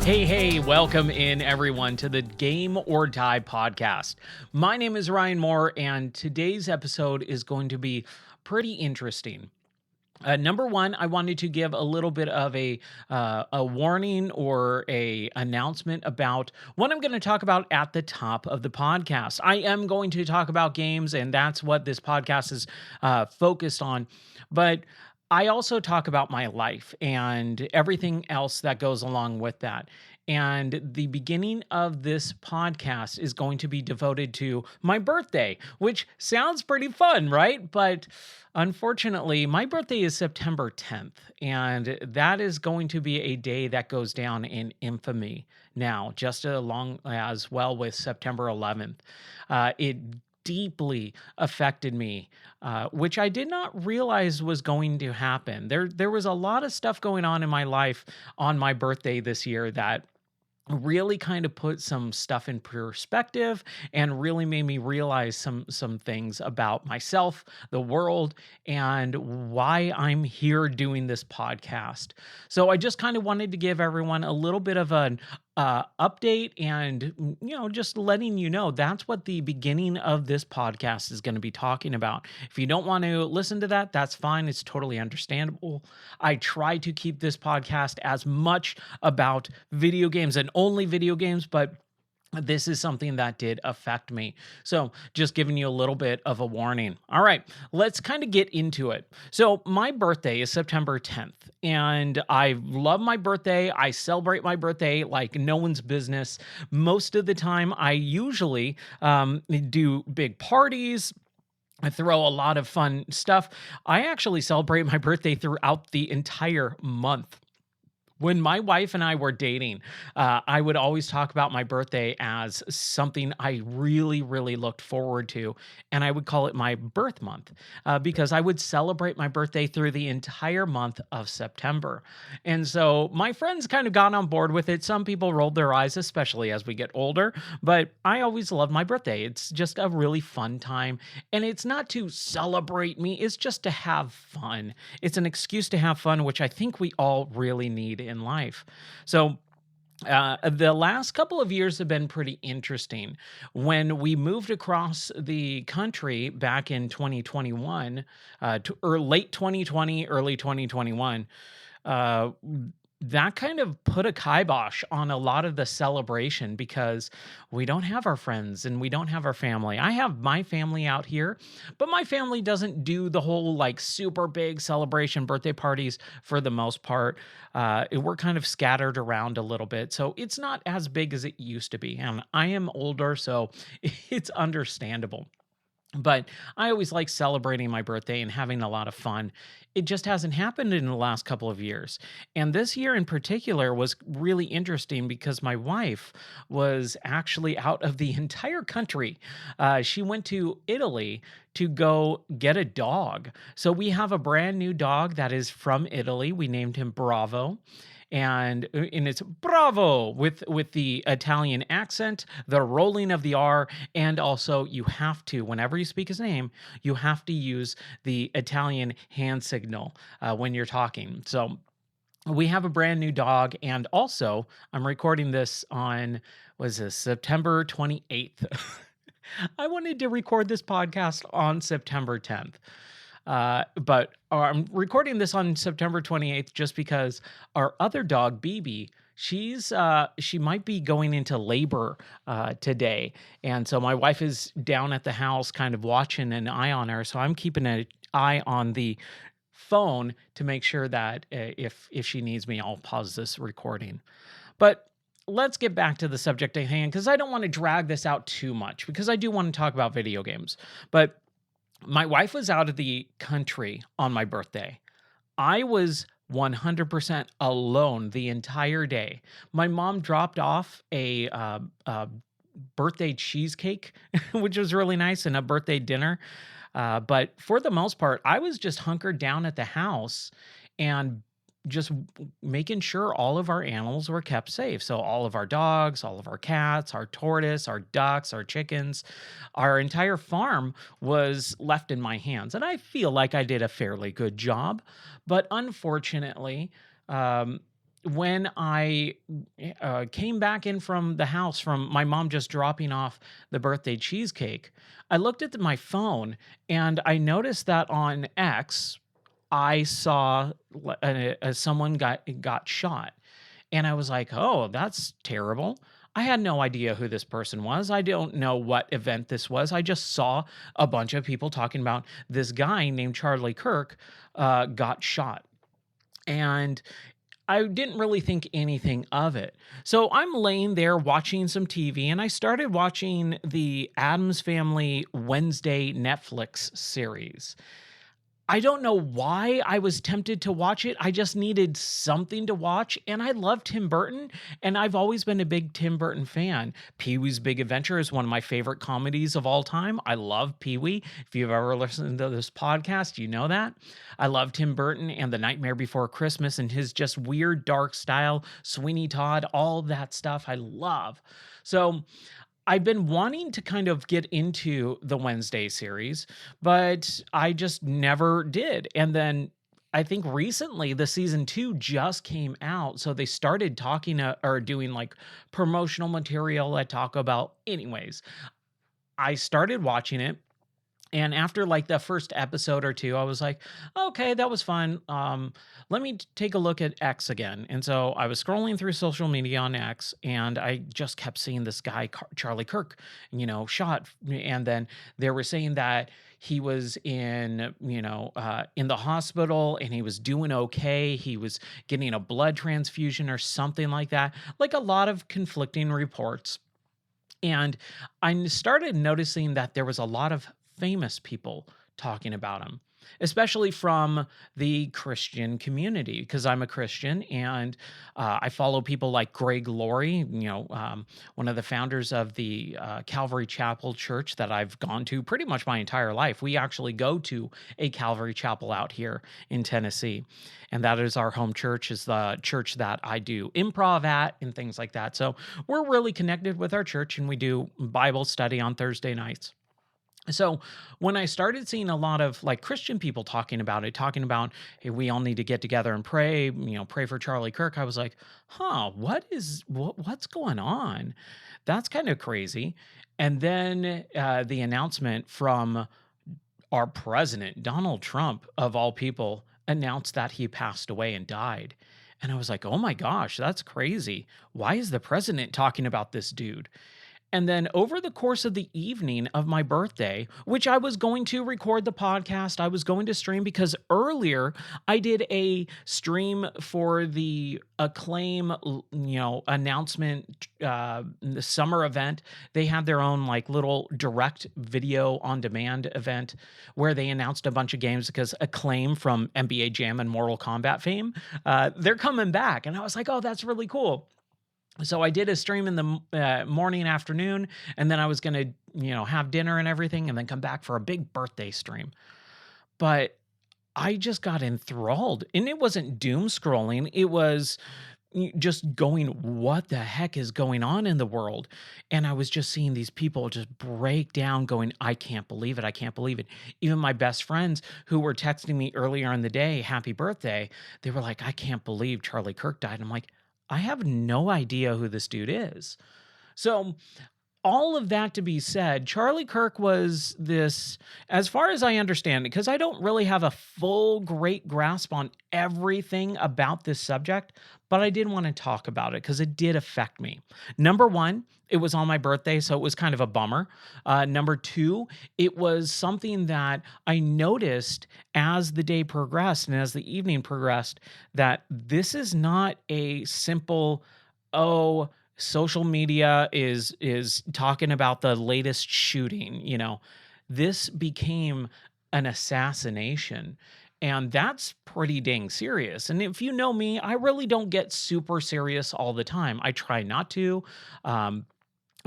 Hey, welcome in everyone to the Game or Die podcast. My name is Ryan Moore, and today's episode is going to be pretty interesting. Number one, I wanted to give a little bit of a warning or a announcement about what I'm going to talk about at the top of the podcast. I am going to talk about games, and that's what this podcast is focused on. But I also talk about my life and everything else that goes along with that. And the beginning of this podcast is going to be devoted to my birthday, which sounds pretty fun, right? But unfortunately, my birthday is September 10th, and that is going to be a day that goes down in infamy now, just along as well with September 11th. It deeply affected me, which I did not realize was going to happen. There was a lot of stuff going on in my life on my birthday this year that really kind of put some stuff in perspective and really made me realize some things about myself, the world, and why I'm here doing this podcast. So I just kind of wanted to give everyone a little bit of an update and just letting you know that's what the beginning of this podcast is going to be talking about. If you don't want to listen to that, that's fine. It's totally understandable. I try to keep this podcast as much about video games and only video games, but this is something that did affect me. So just giving you a little bit of a warning. All right, let's kind of get into it. So my birthday is September 10th, and I love my birthday. I celebrate my birthday like no one's business. Most of the time, I usually do big parties. I throw a lot of fun stuff. I actually celebrate my birthday throughout the entire month. When my wife and I were dating, I would always talk about my birthday as something I really, really looked forward to. And I would call it my birth month because I would celebrate my birthday through the entire month of September. And so my friends kind of got on board with it. Some people rolled their eyes, especially as we get older. But I always love my birthday. It's just a really fun time. And it's not to celebrate me, it's just to have fun. It's an excuse to have fun, which I think we all really need in life. So the last couple of years have been pretty interesting. When we moved across the country back in 2021, or late 2020, early 2021, uh, that kind of put a kibosh on a lot of the celebration because we don't have our friends and we don't have our family. I have my family out here, but my family doesn't do the whole like super big celebration birthday parties for the most part. We're kind of scattered around a little bit. So it's not as big as it used to be. And I am older, so it's understandable. But I always like celebrating my birthday and having a lot of fun. It just hasn't happened in the last couple of years. And this year in particular was really interesting because my wife was actually out of the entire country. She went to Italy to go get a dog. So we have a brand new dog that is from Italy. We named him Bravo, and it's bravo with the Italian accent, the rolling of the R, and also you have to, whenever you speak his name, you have to use the Italian hand signal when you're talking. So we have a brand new dog, and also I'm recording this on, was this September 28th? I wanted to record this podcast on September 10th. But I'm recording this on September 28th just because our other dog, BB, she might be going into labor today. And so my wife is down at the house kind of watching an eye on her. So I'm keeping an eye on the phone to make sure that if she needs me, I'll pause this recording. But let's get back to the subject at hand because I don't want to drag this out too much because I do want to talk about video games. But my wife was out of the country on my birthday. I was 100% alone the entire day. My mom dropped off a birthday cheesecake, which was really nice, and a birthday dinner. But for the most part, I was just hunkered down at the house and just making sure all of our animals were kept safe. So all of our dogs, all of our cats, our tortoise, our ducks, our chickens, our entire farm was left in my hands. And I feel like I did a fairly good job. But unfortunately, when I came back in from the house from my mom just dropping off the birthday cheesecake, I looked at my phone and I noticed that on X, I saw someone got shot, and I was like, "Oh, that's terrible." I had no idea who this person was. I don't know what event this was. I just saw a bunch of people talking about this guy named Charlie Kirk got shot, and I didn't really think anything of it. So I'm laying there watching some TV, and I started watching the Addams Family Wednesday Netflix series. I don't know why I was tempted to watch it. I just needed something to watch, and I love Tim Burton, and I've always been a big Tim Burton fan. Pee-wee's Big Adventure is one of my favorite comedies of all time. I love Pee-wee. If you've ever listened to this podcast, you know that. I love Tim Burton and The Nightmare Before Christmas and his just weird, dark style, Sweeney Todd, all that stuff I love. So I've been wanting to kind of get into the Wednesday series, but I just never did. And then I think recently the season 2 just came out, so they started talking or doing like promotional material at Taco Bell. Anyways, I started watching it, and after like the first episode or two, I was like, okay, that was fun. Let me take a look at X again. And so I was scrolling through social media on X, and I just kept seeing this guy, Charlie Kirk, shot. And then they were saying that he was in the hospital and he was doing okay. He was getting a blood transfusion or something like that. Like a lot of conflicting reports. And I started noticing that there was a lot of famous people talking about him, especially from the Christian community, because I'm a Christian and I follow people like Greg Laurie, one of the founders of the Calvary Chapel Church that I've gone to pretty much my entire life. We actually go to a Calvary Chapel out here in Tennessee, and that is our home church, is the church that I do improv at and things like that. So we're really connected with our church, and we do Bible study on Thursday nights. So when I started seeing a lot of like Christian people talking about it, talking about, hey, we all need to get together and pray, pray for Charlie Kirk, I was like, what's going on? That's kind of crazy. And then the announcement from our president, Donald Trump, of all people, announced that he passed away and died. And I was like, oh my gosh, that's crazy. Why is the president talking about this dude? And then over the course of the evening of my birthday, which I was going to record the podcast, I was going to stream, because earlier I did a stream for the Acclaim, announcement, the summer event. They had their own like little direct video on demand event where they announced a bunch of games, because Acclaim from NBA Jam and Mortal Kombat fame, they're coming back. And I was like, oh, that's really cool. So I did a stream in the morning and afternoon, and then I was going to, have dinner and everything, and then come back for a big birthday stream. But I just got enthralled, and it wasn't doom scrolling. It was just going, what the heck is going on in the world? And I was just seeing these people just break down, going, I can't believe it. I can't believe it. Even my best friends who were texting me earlier in the day, happy birthday, they were like, I can't believe Charlie Kirk died. I'm like, I have no idea who this dude is. So all of that to be said, Charlie Kirk was this, as far as I understand it, because I don't really have a full great grasp on everything about this subject, but I did want to talk about it because it did affect me. Number one, it was on my birthday, so it was kind of a bummer. Number two, it was something that I noticed as the day progressed and as the evening progressed, that this is not a simple, oh, social media is talking about the latest shooting. This became an assassination, and that's pretty dang serious. And if you know me, I really don't get super serious all the time. I try not to,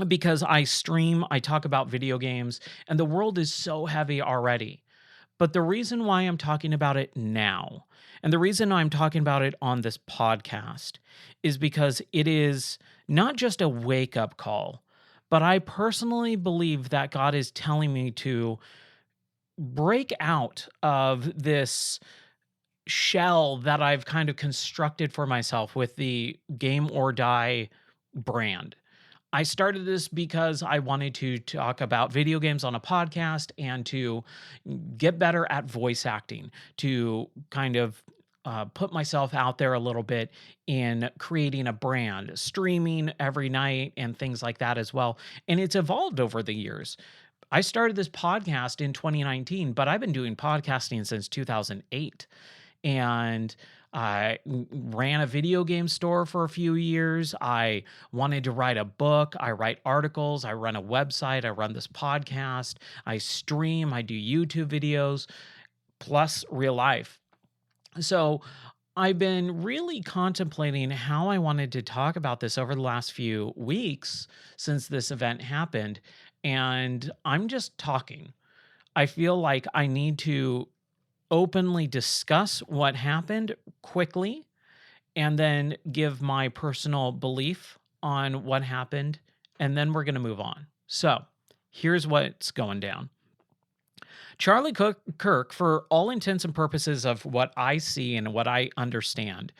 because I stream, I talk about video games, and the world is so heavy already. But the reason why I'm talking about it now, and the reason I'm talking about it on this podcast, is because it is not just a wake up call, but I personally believe that God is telling me to break out of this shell that I've kind of constructed for myself with the Game or Die brand. I started this because I wanted to talk about video games on a podcast and to get better at voice acting, to kind of put myself out there a little bit in creating a brand, streaming every night, and things like that as well. And it's evolved over the years. I started this podcast in 2019, but I've been doing podcasting since 2008. And I ran a video game store for a few years. I wanted to write a book. I write articles. I run a website. I run this podcast. I stream. I do YouTube videos, plus real life. So I've been really contemplating how I wanted to talk about this over the last few weeks since this event happened. And I'm just talking. I feel like I need to openly discuss what happened quickly and then give my personal belief on what happened. And then we're going to move on. So here's what's going down. Charlie Kirk, for all intents and purposes of what I see and what I understand,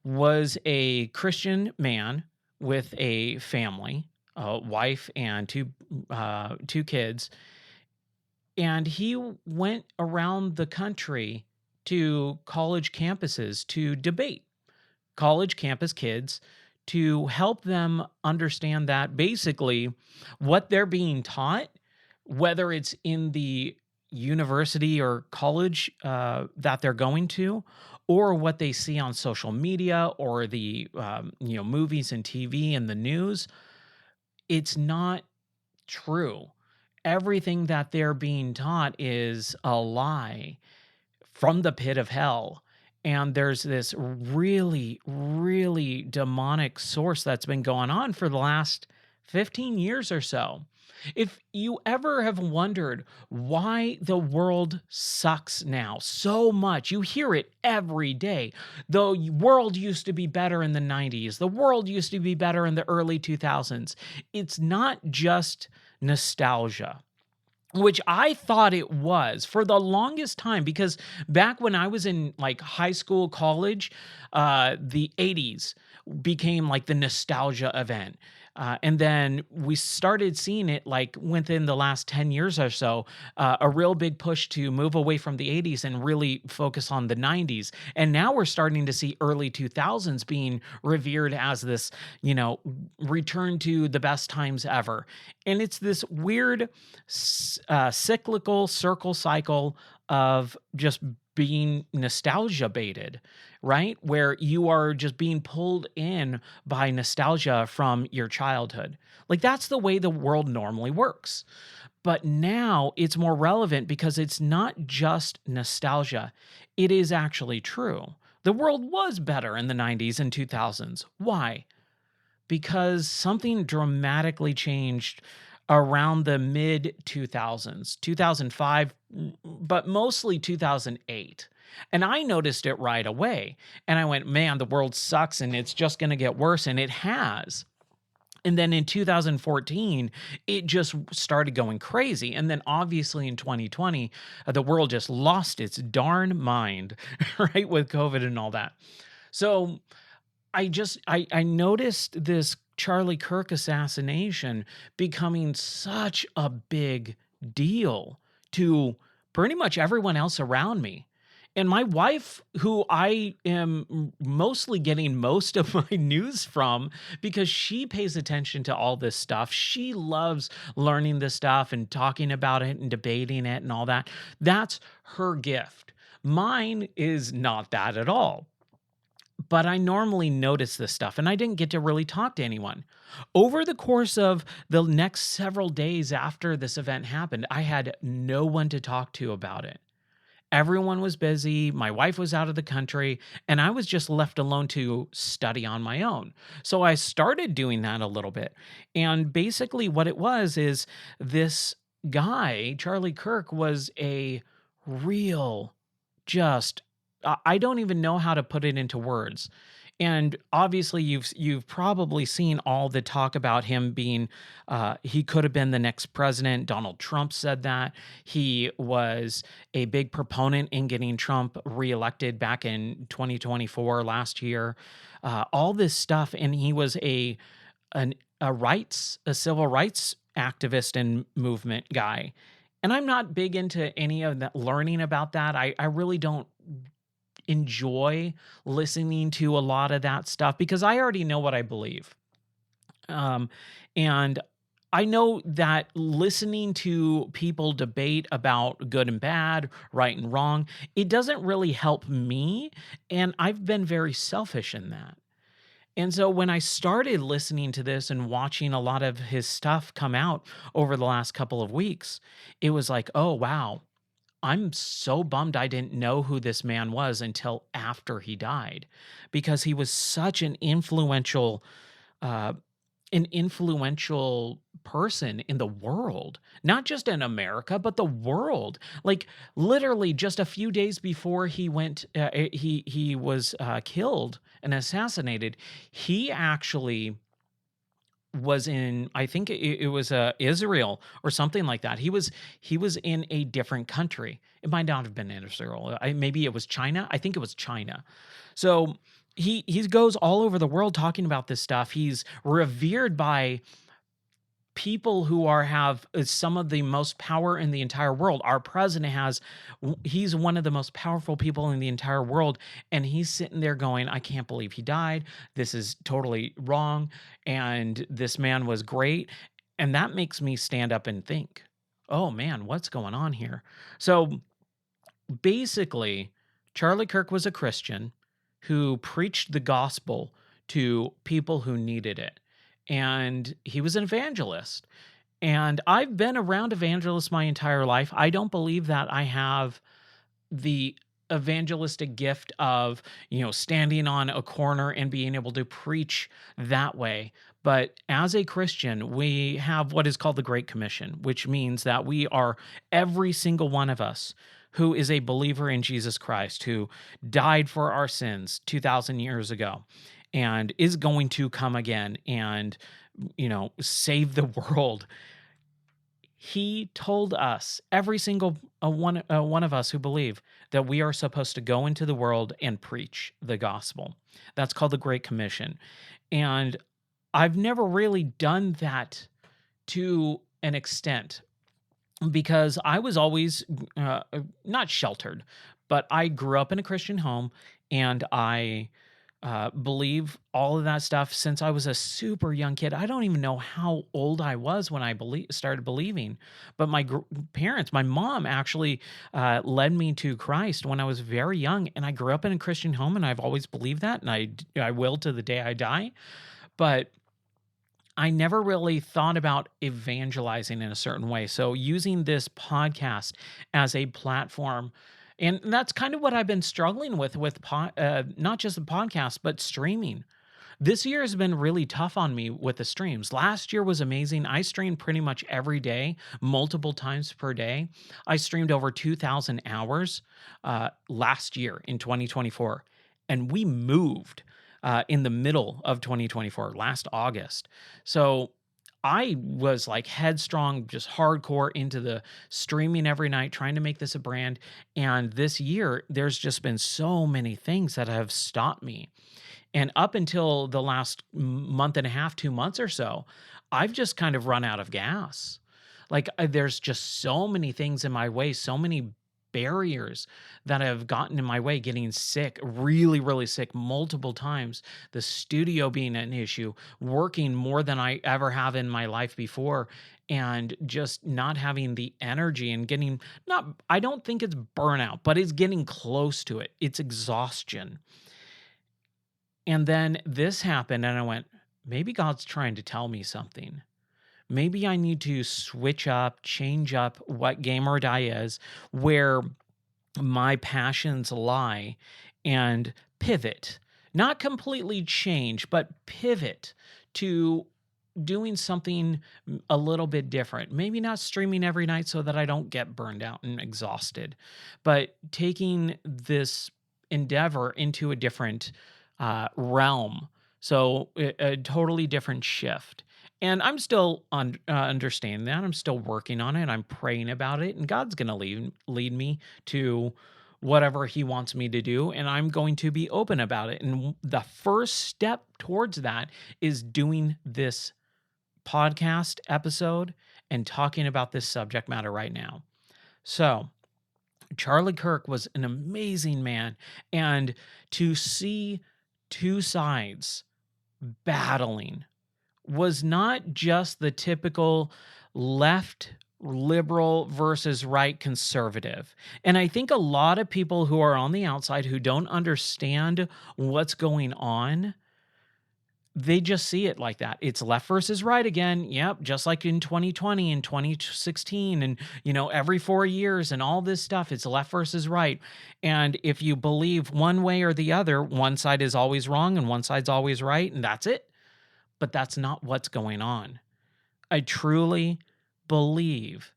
was a Christian man with a family, a wife and two kids, and he went around the country to college campuses to debate college campus kids to help them understand that basically what they're being taught, whether it's in the university or college that they're going to, or what they see on social media or the movies and TV and the news, it's not true. Everything that they're being taught is a lie from the pit of hell. And there's this really, really demonic source that's been going on for the last 15 years or so. If you ever have wondered why the world sucks now so much, you hear it every day. The world used to be better in the 90s. The world used to be better in the early 2000s. It's not just nostalgia, which I thought it was for the longest time, because back when I was in like high school, college, the 80s became like the nostalgia event. And then we started seeing it like within the last 10 years or so, a real big push to move away from the 80s and really focus on the 90s. And now we're starting to see early 2000s being revered as this, return to the best times ever. And it's this weird cyclical cycle of just being nostalgia baited, right? Where you are just being pulled in by nostalgia from your childhood. Like that's the way the world normally works. But now it's more relevant because it's not just nostalgia. It is actually true. The world was better in the 90s and 2000s. Why? Because something dramatically changed around the mid 2000s, 2005, but mostly 2008. And I noticed it right away. And I went, man, the world sucks and it's just going to get worse. And it has. And then in 2014, it just started going crazy. And then obviously in 2020, the world just lost its darn mind, right? With COVID and all that. So I noticed this Charlie Kirk assassination becoming such a big deal to pretty much everyone else around me. And my wife, who I am mostly getting most of my news from because she pays attention to all this stuff. She loves learning this stuff and talking about it and debating it and all that. That's her gift. Mine is not that at all. But I normally notice this stuff, and I didn't get to really talk to anyone. Over the course of the next several days after this event happened, I had no one to talk to about it. Everyone was busy, my wife was out of the country, and I was just left alone to study on my own. So I started doing that a little bit. And basically, what it was is this guy, Charlie Kirk, was a real, just I don't even know how to put it into words. And obviously, you've probably seen all the talk about him being he could have been the next president. Donald Trump said that he was a big proponent in getting Trump reelected back in 2024 last year. All this stuff, and he was an, a civil rights activist and movement guy. And I'm not big into any of that learning about that. I really don't enjoy listening to a lot of that stuff because I already know what I believe. Um, and I know that listening to people debate about good and bad, right and wrong, it doesn't really help me. And I've been very selfish in that. And so when I started listening to this and watching a lot of his stuff come out over the last couple of weeks, it was like, oh, wow, I'm so bummed I didn't know who this man was until after he died because he was such uh, an influential person in the world, not just in America, but the world. Like literally just a few days before he was killed and assassinated, he actually was in, I think it was Israel or something like that. He was in a different country. It might not have been Israel. Maybe it was China. I think it was China. So he goes all over the world talking about this stuff. He's revered by people who have some of the most power in the entire world. Our president he's one of the most powerful people in the entire world, and he's sitting there going, I can't believe he died. This is totally wrong, and this man was great. And that makes me stand up and think, oh man, what's going on here? So basically, Charlie Kirk was a Christian who preached the gospel to people who needed it. And he was an evangelist. And I've been around evangelists my entire life. I don't believe that I have the evangelistic gift of, standing on a corner and being able to preach that way. But as a Christian, we have what is called the Great Commission, which means that we are, every single one of us who is a believer in Jesus Christ, who died for our sins 2,000 years ago and is going to come again and, save the world. He told us, every single one of us who believe, that we are supposed to go into the world and preach the gospel. That's called the Great Commission. And I've never really done that to an extent because I was always not sheltered, but I grew up in a Christian home and I believe all of that stuff since I was a super young kid. I don't even know how old I was when I started believing, but my parents, my mom actually led me to Christ when I was very young, and I grew up in a Christian home, and I've always believed that, and I will to the day I die. But I never really thought about evangelizing in a certain way. So using this podcast as a platform, and that's kind of what I've been struggling with not just the podcast, but streaming. This year has been really tough on me with the streams. Last year was amazing. I streamed pretty much every day, multiple times per day. I streamed over 2,000 hours last year in 2024, and we moved in the middle of 2024, last August. So I was like headstrong, just hardcore into the streaming every night, trying to make this a brand. And this year, there's just been so many things that have stopped me. And up until the last month and a half, 2 months or so, I've just kind of run out of gas. Like there's just so many things in my way, so many barriers that have gotten in my way, getting sick, really, really sick multiple times, the studio being an issue, working more than I ever have in my life before, and just not having the energy and getting, not, I don't think it's burnout, but it's getting close to it. It's exhaustion. And then this happened, and I went, maybe God's trying to tell me something. Maybe I need to switch up, change up what Game or Die is, where my passions lie, and pivot. Not completely change, but pivot to doing something a little bit different. Maybe not streaming every night so that I don't get burned out and exhausted, but taking this endeavor into a different realm. So a totally different shift. And I'm still understanding that. I'm still working on it. I'm praying about it, and God's going to lead me to whatever He wants me to do, and I'm going to be open about it. And the first step towards that is doing this podcast episode and talking about this subject matter right now. So, Charlie Kirk was an amazing man, and to see two sides battling was not just the typical left liberal versus right conservative. And I think a lot of people who are on the outside who don't understand what's going on, they just see it like that. It's left versus right again. Yep, just like in 2020 and 2016 and every 4 years and all this stuff, it's left versus right. And if you believe one way or the other, one side is always wrong and one side's always right, and that's it. But that's not what's going on. I truly believe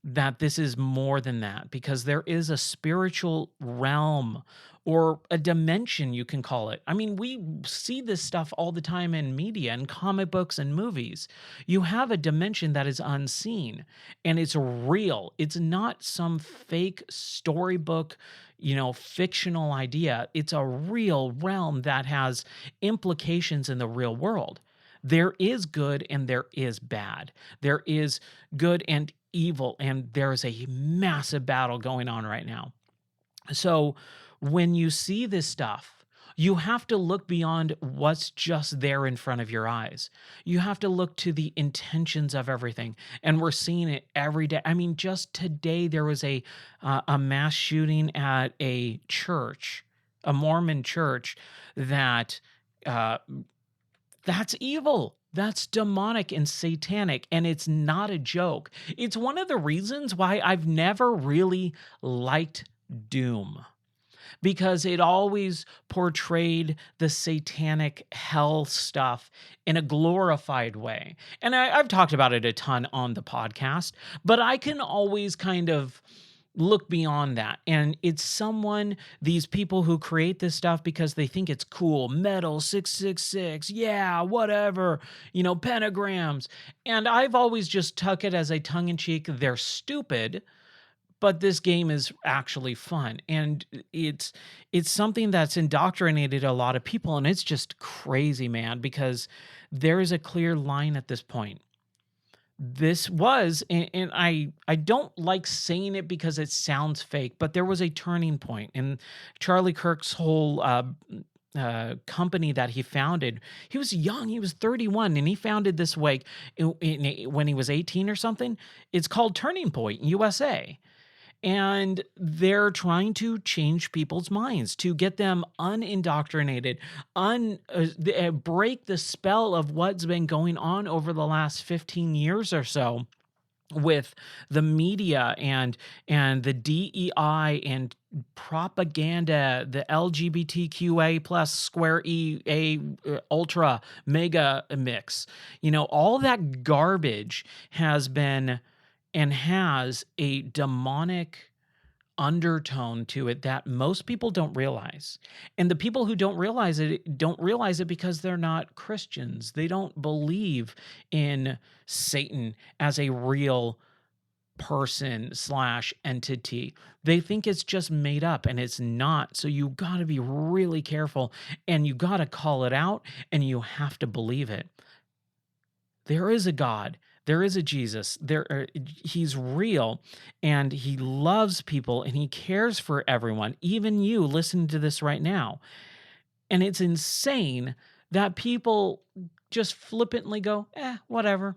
that this is more than that, because there is a spiritual realm or a dimension, you can call it. I mean, we see this stuff all the time in media and comic books and movies. You have a dimension that is unseen and it's real. It's not some fake storybook, fictional idea. It's a real realm that has implications in the real world. There is good and there is bad. There is good and evil, and there is a massive battle going on right now. So when you see this stuff, you have to look beyond what's just there in front of your eyes. You have to look to the intentions of everything, and we're seeing it every day. I mean, just today there was a mass shooting at a church, a Mormon church, that that's evil. That's demonic and satanic, and it's not a joke. It's one of the reasons why I've never really liked Doom, because it always portrayed the satanic hell stuff in a glorified way. And I've talked about it a ton on the podcast, but I can always kind of look beyond that. And it's these people who create this stuff because they think it's cool. Metal 666, yeah, whatever, pentagrams. And I've always just took it as a tongue in cheek. They're stupid, but this game is actually fun. And it's something that's indoctrinated a lot of people. And it's just crazy, man, because there is a clear line at this point. This was, and I don't like saying it because it sounds fake, but there was a turning point in Charlie Kirk's whole company that he founded. He was young, he was 31, and he founded this when he was 18 or something. It's called Turning Point USA. And they're trying to change people's minds, to get them unindoctrinated, break the spell of what's been going on over the last 15 years or so with the media and the DEI and propaganda, the LGBTQA plus square ultra mega mix. All that garbage has been and has a demonic undertone to it that most people don't realize. And the people who don't realize it because they're not Christians. They don't believe in Satan as a real person / entity. They think it's just made up, and it's not. So you got to be really careful, and you got to call it out, and you have to believe it. There is a God. There is a Jesus. He's real, and he loves people, and he cares for everyone, even you listening to this right now. And it's insane that people just flippantly go, whatever.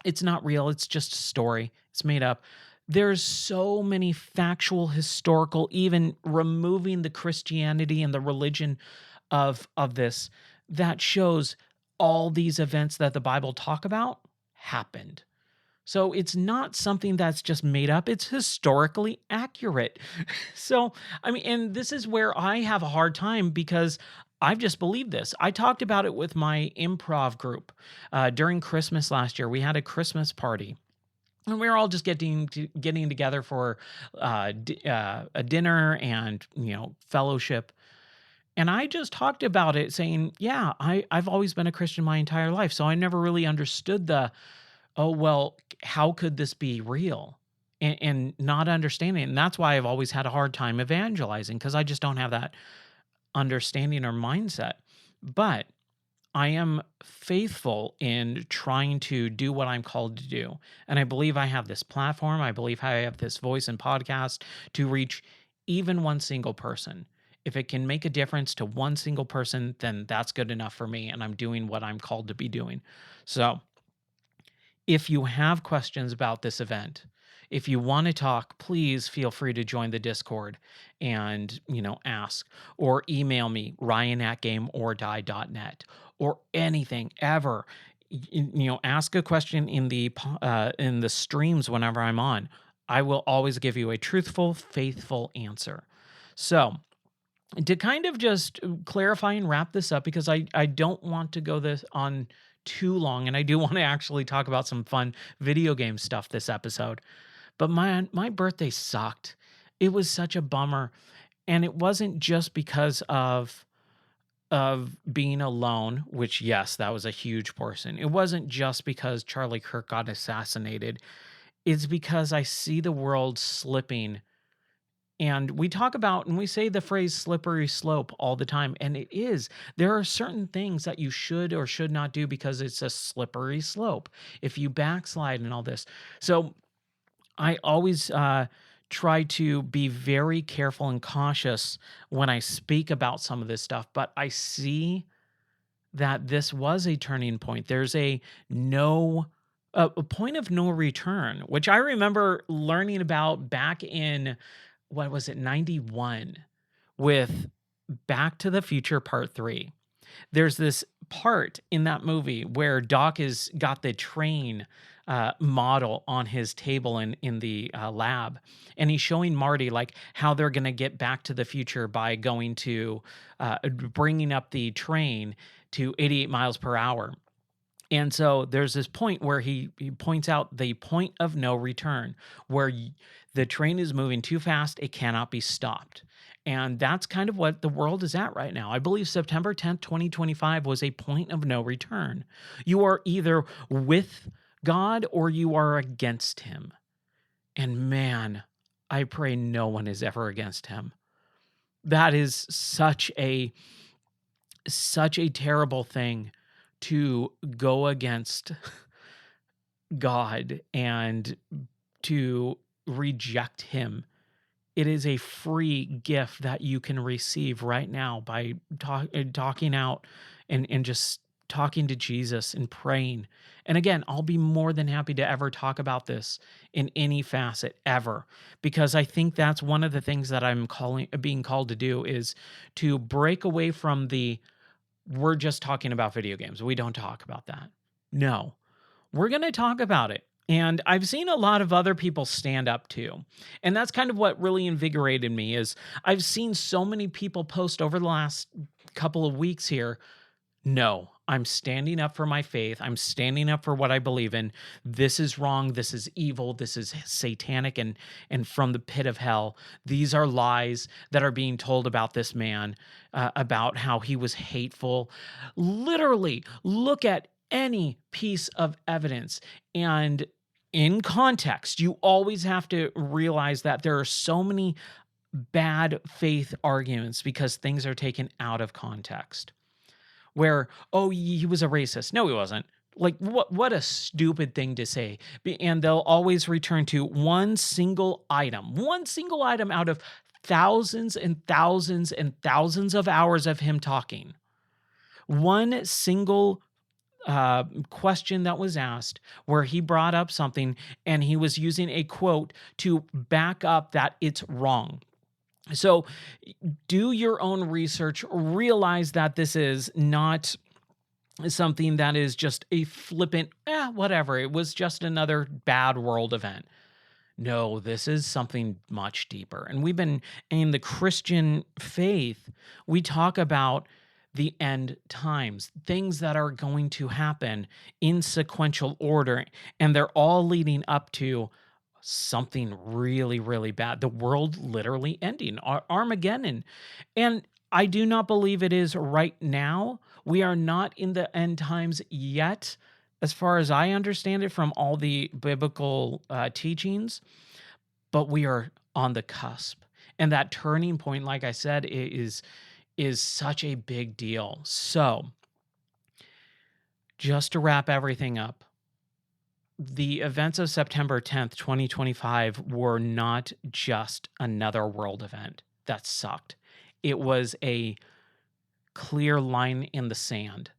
It's not real. It's just a story. It's made up. There's so many factual, historical, even removing the Christianity and the religion of this, that shows all these events that the Bible talk about happened. So it's not something that's just made up. It's historically accurate. So, I mean, and this is where I have a hard time, because I've just believed this. I talked about it with my improv group during Christmas last year. We had a Christmas party, and we were all just getting together for a dinner and fellowship. And I just talked about it saying, yeah, I've always been a Christian my entire life. So I never really understood oh, well, how could this be real? And not understanding it. And that's why I've always had a hard time evangelizing because I just don't have that understanding or mindset. But I am faithful in trying to do what I'm called to do. And I believe I have this platform. I believe I have this voice and podcast to reach even one single person. If it can make a difference to one single person, then that's good enough for me. And I'm doing what I'm called to be doing. So if you have questions about this event, if you want to talk, please feel free to join the Discord and, ask or email me, ryan@gameordie.net or anything ever. Ask a question in the streams whenever I'm on. I will always give you a truthful, faithful answer. So, to kind of just clarify and wrap this up because I don't want to go this on too long, and I do want to actually talk about some fun video game stuff this episode. But my birthday sucked. It was such a bummer, and it wasn't just because of being alone, which yes, that was a huge portion. It wasn't just because Charlie Kirk got assassinated. It's because I see the world slipping, and we talk about and we say the phrase slippery slope all the time. And it is. There are certain things that you should or should not do because it's a slippery slope if you backslide and all this. So I always try to be very careful and cautious when I speak about some of this stuff. But I see that this was a turning point. There's a point of no return, which I remember learning about back in what was it, 91 with Back to the Future Part 3. There's this part in that movie where Doc is got the train model on his table in the lab, and he's showing Marty like how they're going to get back to the future by going to bringing up the train to 88 miles per hour. And so there's this point where he points out the point of no return, where the train is moving too fast, it cannot be stopped. And that's kind of what the world is at right now. I believe September 10th, 2025 was a point of no return. You are either with God or you are against him. And man, I pray no one is ever against him. That is such a terrible thing to go against God and to reject him. It is a free gift that you can receive right now by talking out and just talking to Jesus and praying. And again, I'll be more than happy to ever talk about this in any facet ever, because I think that's one of the things that being called to do is to break away from we're just talking about video games. We don't talk about that. No, we're going to talk about it. And I've seen a lot of other people stand up too. And that's kind of what really invigorated me is I've seen so many people post over the last couple of weeks here. No, I'm standing up for my faith. I'm standing up for what I believe in. This is wrong. This is evil. This is satanic and from the pit of hell. These are lies that are being told about this man, about how he was hateful. Literally, look at any piece of evidence. And in context, you always have to realize that there are so many bad faith arguments because things are taken out of context where, oh, he was a racist. No, he wasn't. Like, what a stupid thing to say. And they'll always return to one single item out of thousands and thousands and thousands of hours of him talking. One single question that was asked where he brought up something and he was using a quote to back up that it's wrong. So do your own research, realize that this is not something that is just a flippant, whatever. It was just another bad world event. No, this is something much deeper. And we've been in the Christian faith, we talk about the end times, things that are going to happen in sequential order, and they're all leading up to something really, really bad. The world literally ending, Armageddon. And I do not believe it is right now. We are not in the end times yet, as far as I understand it from all the biblical teachings, but we are on the cusp. And that turning point, like I said, is such a big deal. So, just to wrap everything up, the events of September 10th, 2025 were not just another world event that sucked. It was a clear line in the sand,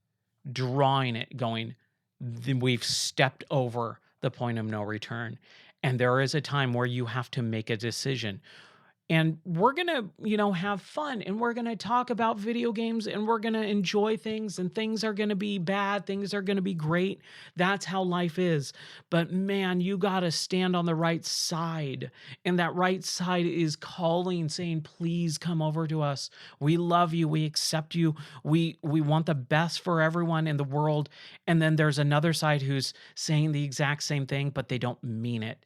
drawing it, going, We've stepped over the point of no return. And there is a time where you have to make a decision. And we're going to, have fun, and we're going to talk about video games, and we're going to enjoy things, and things are going to be bad. Things are going to be great. That's how life is. But man, you got to stand on the right side. And that right side is calling, saying, please come over to us. We love you. We accept you. We want the best for everyone in the world. And then there's another side who's saying the exact same thing, but they don't mean it.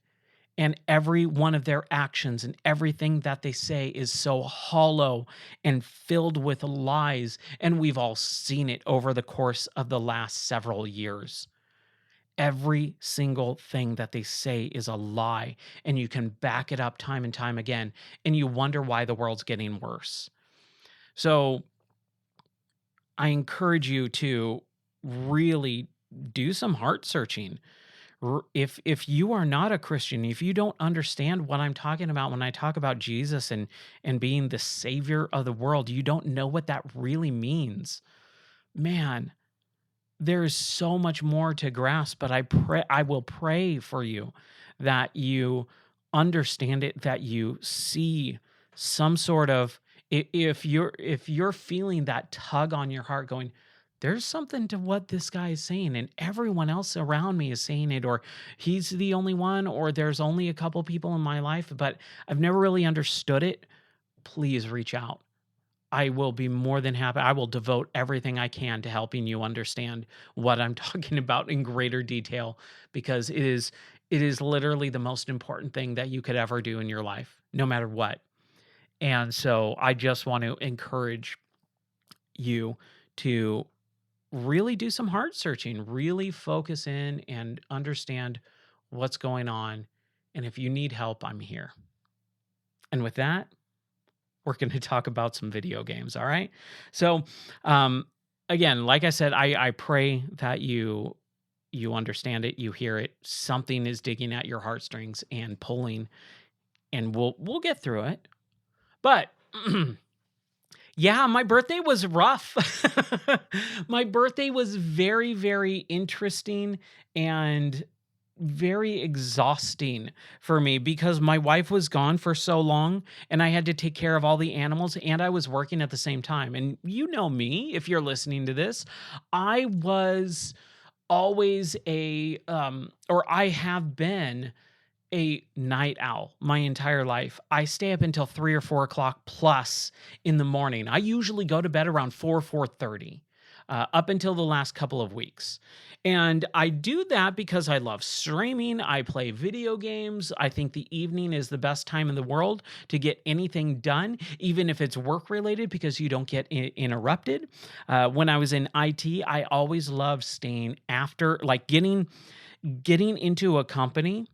And every one of their actions and everything that they say is so hollow and filled with lies. And we've all seen it over the course of the last several years. Every single thing that they say is a lie, and you can back it up time and time again. And you wonder why the world's getting worse. So I encourage you to really do some heart searching. If you are not a Christian, if you don't understand what I'm talking about when I talk about Jesus and being the savior of the world, you don't know what that really means. Man, there is so much more to grasp, but I will pray for you that you understand it, that you see some sort of, if you're feeling that tug on your heart going, there's something to what this guy is saying, and everyone else around me is saying it, or he's the only one, or there's only a couple people in my life, but I've never really understood it. Please reach out. I will be more than happy. I will devote everything I can to helping you understand what I'm talking about in greater detail, because it is literally the most important thing that you could ever do in your life, no matter what. And so I just want to encourage you to really do some heart searching, really focus in and understand what's going on. And if you need help, I'm here. And with that, we're going to talk about some video games. All right. So, again, like I said, I pray that you understand it, you hear it. Something is digging at your heartstrings and pulling, and we'll get through it. But yeah, my birthday was rough. My birthday was very, very interesting and very exhausting for me because my wife was gone for so long, and I had to take care of all the animals, and I was working at the same time. And you know me, if you're listening to this, I was always or I have been a night owl my entire life. I stay up until 3 or 4 o'clock plus in the morning. I usually go to bed around 4:30, up until the last couple of weeks. And I do that because I love streaming. I play video games. I think the evening is the best time in the world to get anything done, even if it's work related, because you don't get interrupted. When I was in IT, I always loved staying after, like getting into a company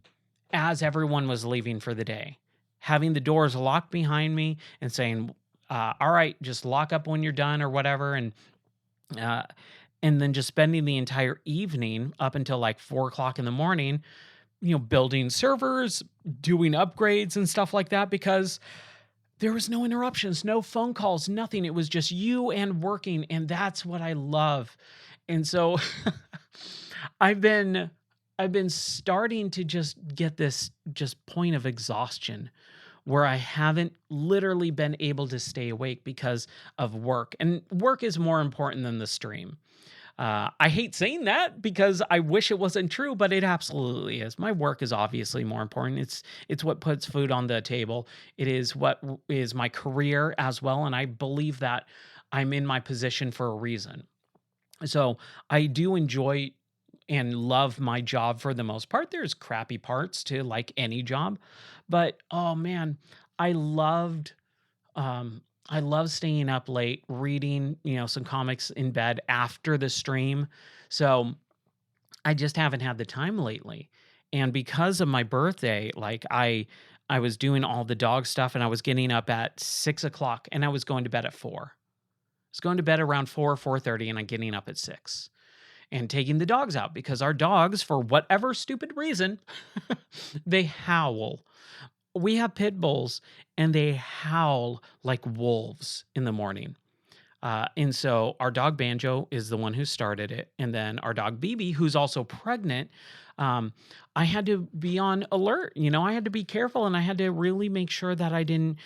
as everyone was leaving for the day, having the doors locked behind me and saying, all right, just lock up when you're done or whatever. Uh, and then just spending the entire evening up until like 4 o'clock in the morning, building servers, doing upgrades and stuff like that, because there was no interruptions, no phone calls, nothing. It was just you and working. And that's what I love. And so I've been starting to just get this just point of exhaustion where I haven't literally been able to stay awake because of work. And work is more important than the stream. I hate saying that because I wish it wasn't true, but it absolutely is. My work is obviously more important. It's what puts food on the table. It is what is my career as well, and I believe that I'm in my position for a reason. So I do enjoy and love my job for the most part. There's crappy parts to like any job, but oh man, I loved I love staying up late reading, some comics in bed after the stream. So I just haven't had the time lately. And because of my birthday, like I was doing all the dog stuff and I was getting up at 6 o'clock and I was going to bed at 4. I was going to bed around 4:30, and I'm getting up at 6 and taking the dogs out because our dogs, for whatever stupid reason, they howl. We have pit bulls and they howl like wolves in the morning. And so our dog Banjo is the one who started it. And then our dog BB, who's also pregnant, um, I had to be on alert. I had to be careful and I had to really make sure that I didn't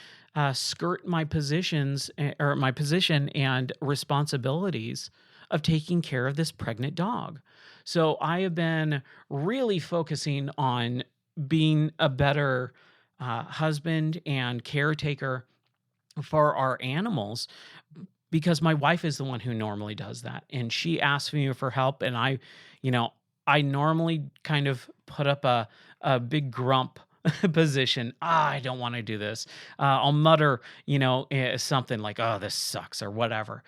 skirt my positions or my position and responsibilities of taking care of this pregnant dog. So I have been really focusing on being a better husband and caretaker for our animals because my wife is the one who normally does that, and she asks me for help, and you know, I normally kind of put up a big grump position. I don't want to do this. I'll mutter, something like, "Oh, this sucks" or whatever,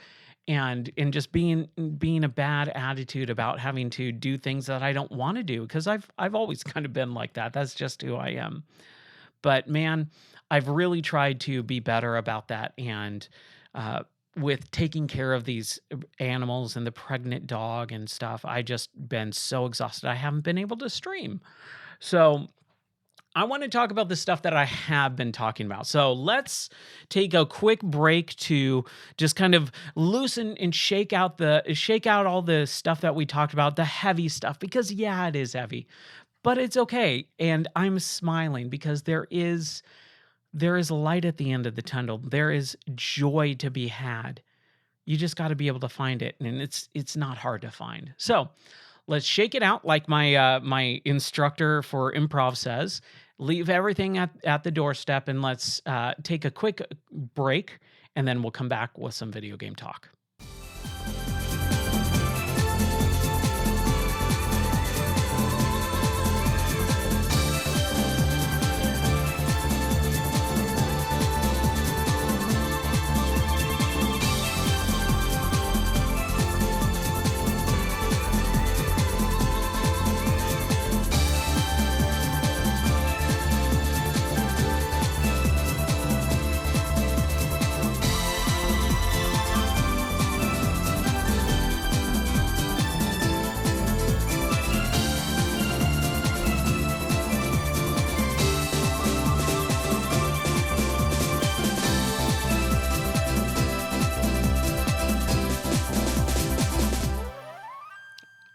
and just being a bad attitude about having to do things that I don't want to do because I've always kind of been like that. That's just who I am. But man, I've really tried to be better about that. And uh, with taking care of these animals and the pregnant dog and stuff, I just been so exhausted. I haven't been able to stream. So I want to talk about the stuff that I have been talking about. So let's take a quick break to just kind of loosen and shake out all the stuff that we talked about, the heavy stuff, because yeah, it is heavy, but it's okay. And I'm smiling because there is light at the end of the tunnel. There is joy to be had. You just got to be able to find it, and it's not hard to find. So let's shake it out, like my instructor for improv says. Leave everything at the doorstep, and let's take a quick break, and then we'll come back with some video game talk.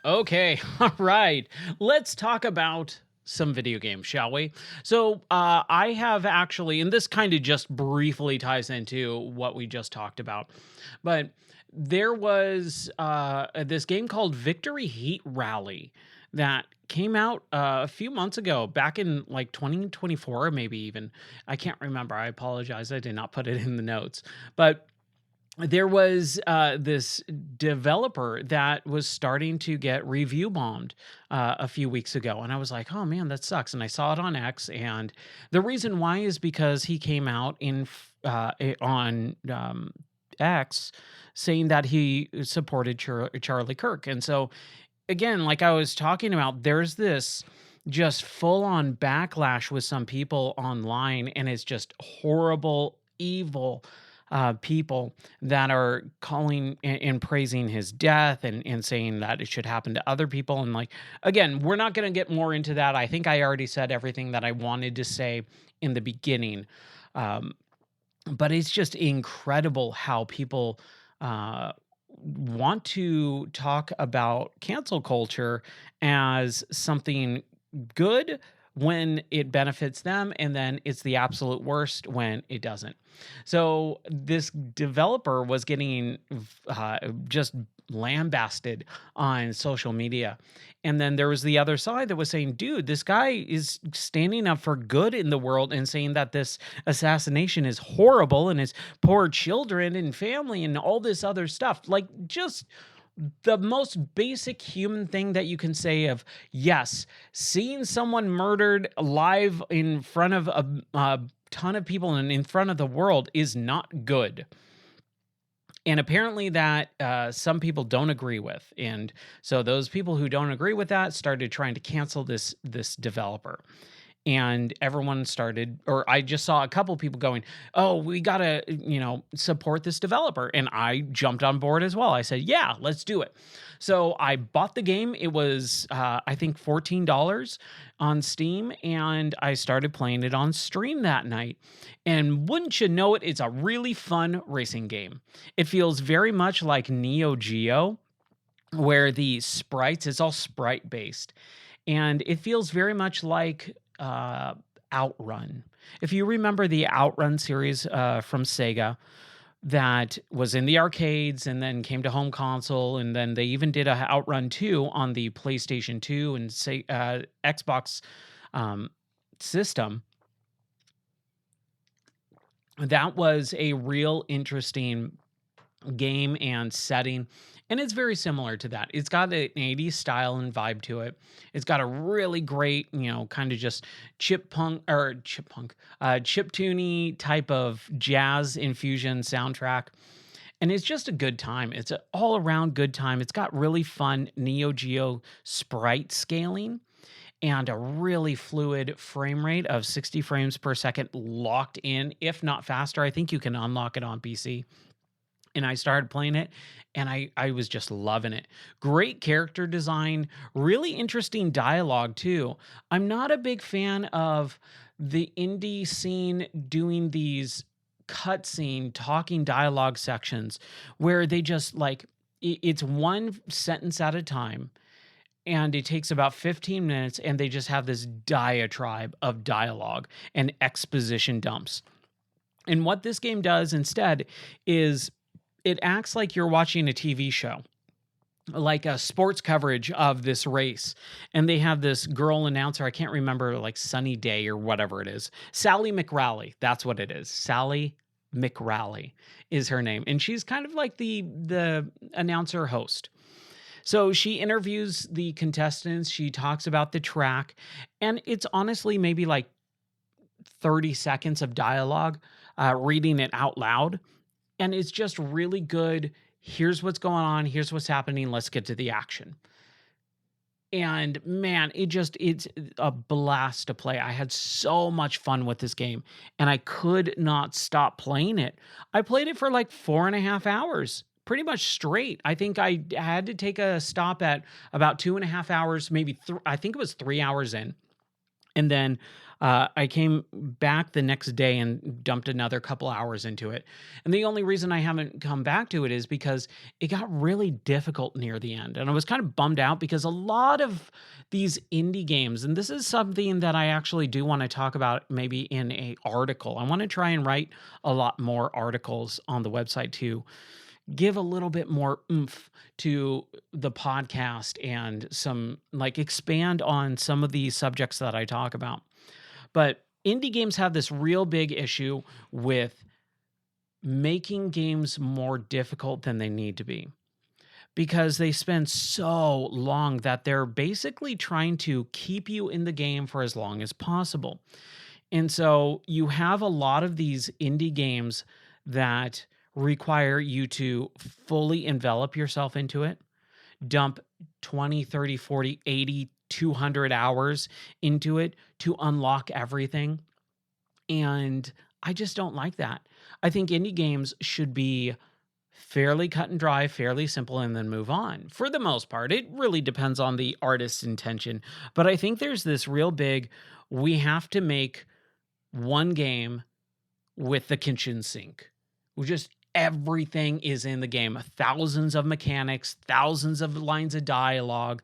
Okay, all right. Let's talk about some video games, shall we? So, I have actually, and this kind of just briefly ties into what we just talked about, but there was this game called Victory Heat Rally that came out a few months ago, back in like 2024, maybe even. I can't remember. I apologize. I did not put it in the notes, but there was this developer that was starting to get review bombed a few weeks ago. And I was like, oh man, that sucks. And I saw it on X. And the reason why is because he came out on X saying that he supported Charlie Kirk. And so, again, like I was talking about, there's this just full on backlash with some people online, and it's just horrible, evil people that are calling and praising his death and saying that it should happen to other people. And like, again, we're not going to get more into that. I think I already said everything that I wanted to say in the beginning. Um, but it's just incredible how people want to talk about cancel culture as something good when it benefits them, and then it's the absolute worst when it doesn't. So this developer was getting just lambasted on social media. And then there was the other side that was saying, dude, this guy is standing up for good in the world and saying that this assassination is horrible and his poor children and family and all this other stuff. Like, just the most basic human thing that you can say of, yes, seeing someone murdered live in front of ton of people and in front of the world is not good. And apparently that some people don't agree with. And so those people who don't agree with that started trying to cancel this developer. And everyone started, or I just saw a couple people going, "Oh, we gotta, support this developer." And I jumped on board as well. I said, "Yeah, let's do it." So I bought the game. It was, I think, $14 on Steam, and I started playing it on stream that night. And wouldn't you know it, it's a really fun racing game. It feels very much like Neo Geo, where the sprites, it's all sprite based, and it feels very much like Outrun. If you remember the Outrun series from Sega that was in the arcades and then came to home console, and then they even did a Outrun 2 on the PlayStation 2 and say Xbox um, system. That was a real interesting game and setting, and it's very similar to that. It's got an 80s style and vibe to it. It's got a really great, kind of just chiptune type of jazz infusion soundtrack. And it's just a good time. It's an all around good time. It's got really fun Neo Geo sprite scaling and a really fluid frame rate of 60 frames per second locked in, if not faster. I think you can unlock it on PC. And I started playing it, and I was just loving it. Great character design, really interesting dialogue too. I'm not a big fan of the indie scene doing these cutscene talking dialogue sections where they just like it's one sentence at a time, and it takes about 15 minutes, and they just have this diatribe of dialogue and exposition dumps. And what this game does instead is it acts like you're watching a TV show, like a sports coverage of this race. And they have this girl announcer, I can't remember, like Sunny Day or whatever it is. Sally McRally, that's what it is. Sally McRally is her name. And she's kind of like the announcer host. So she interviews the contestants, she talks about the track, and it's honestly maybe like 30 seconds of dialogue, reading it out loud. And it's just really good. Here's what's going on. Here's what's happening. Let's get to the action. And man, it's a blast to play. I had so much fun with this game, and I could not stop playing it. I played it for like 4.5 hours, pretty much straight. I think I had to take a stop at about 2.5 hours, maybe I think it was 3 hours in. And then I came back the next day and dumped another couple hours into it. And the only reason I haven't come back to it is because it got really difficult near the end. And I was kind of bummed out because a lot of these indie games, and this is something that I actually do want to talk about maybe in a article. I want to try and write a lot more articles on the website to give a little bit more oomph to the podcast and some like expand on some of the subjects that I talk about. But indie games have this real big issue with making games more difficult than they need to be because they spend so long that they're basically trying to keep you in the game for as long as possible. And so you have a lot of these indie games that require you to fully envelop yourself into it, dump 20, 30, 40, 80, 200 hours into it to unlock everything. And I just don't like that. I think indie games should be fairly cut and dry, fairly simple, and then move on. For the most part, it really depends on the artist's intention. But I think there's this real big, we have to make one game with the kitchen sink. We just everything is in the game. Thousands of mechanics, thousands of lines of dialogue,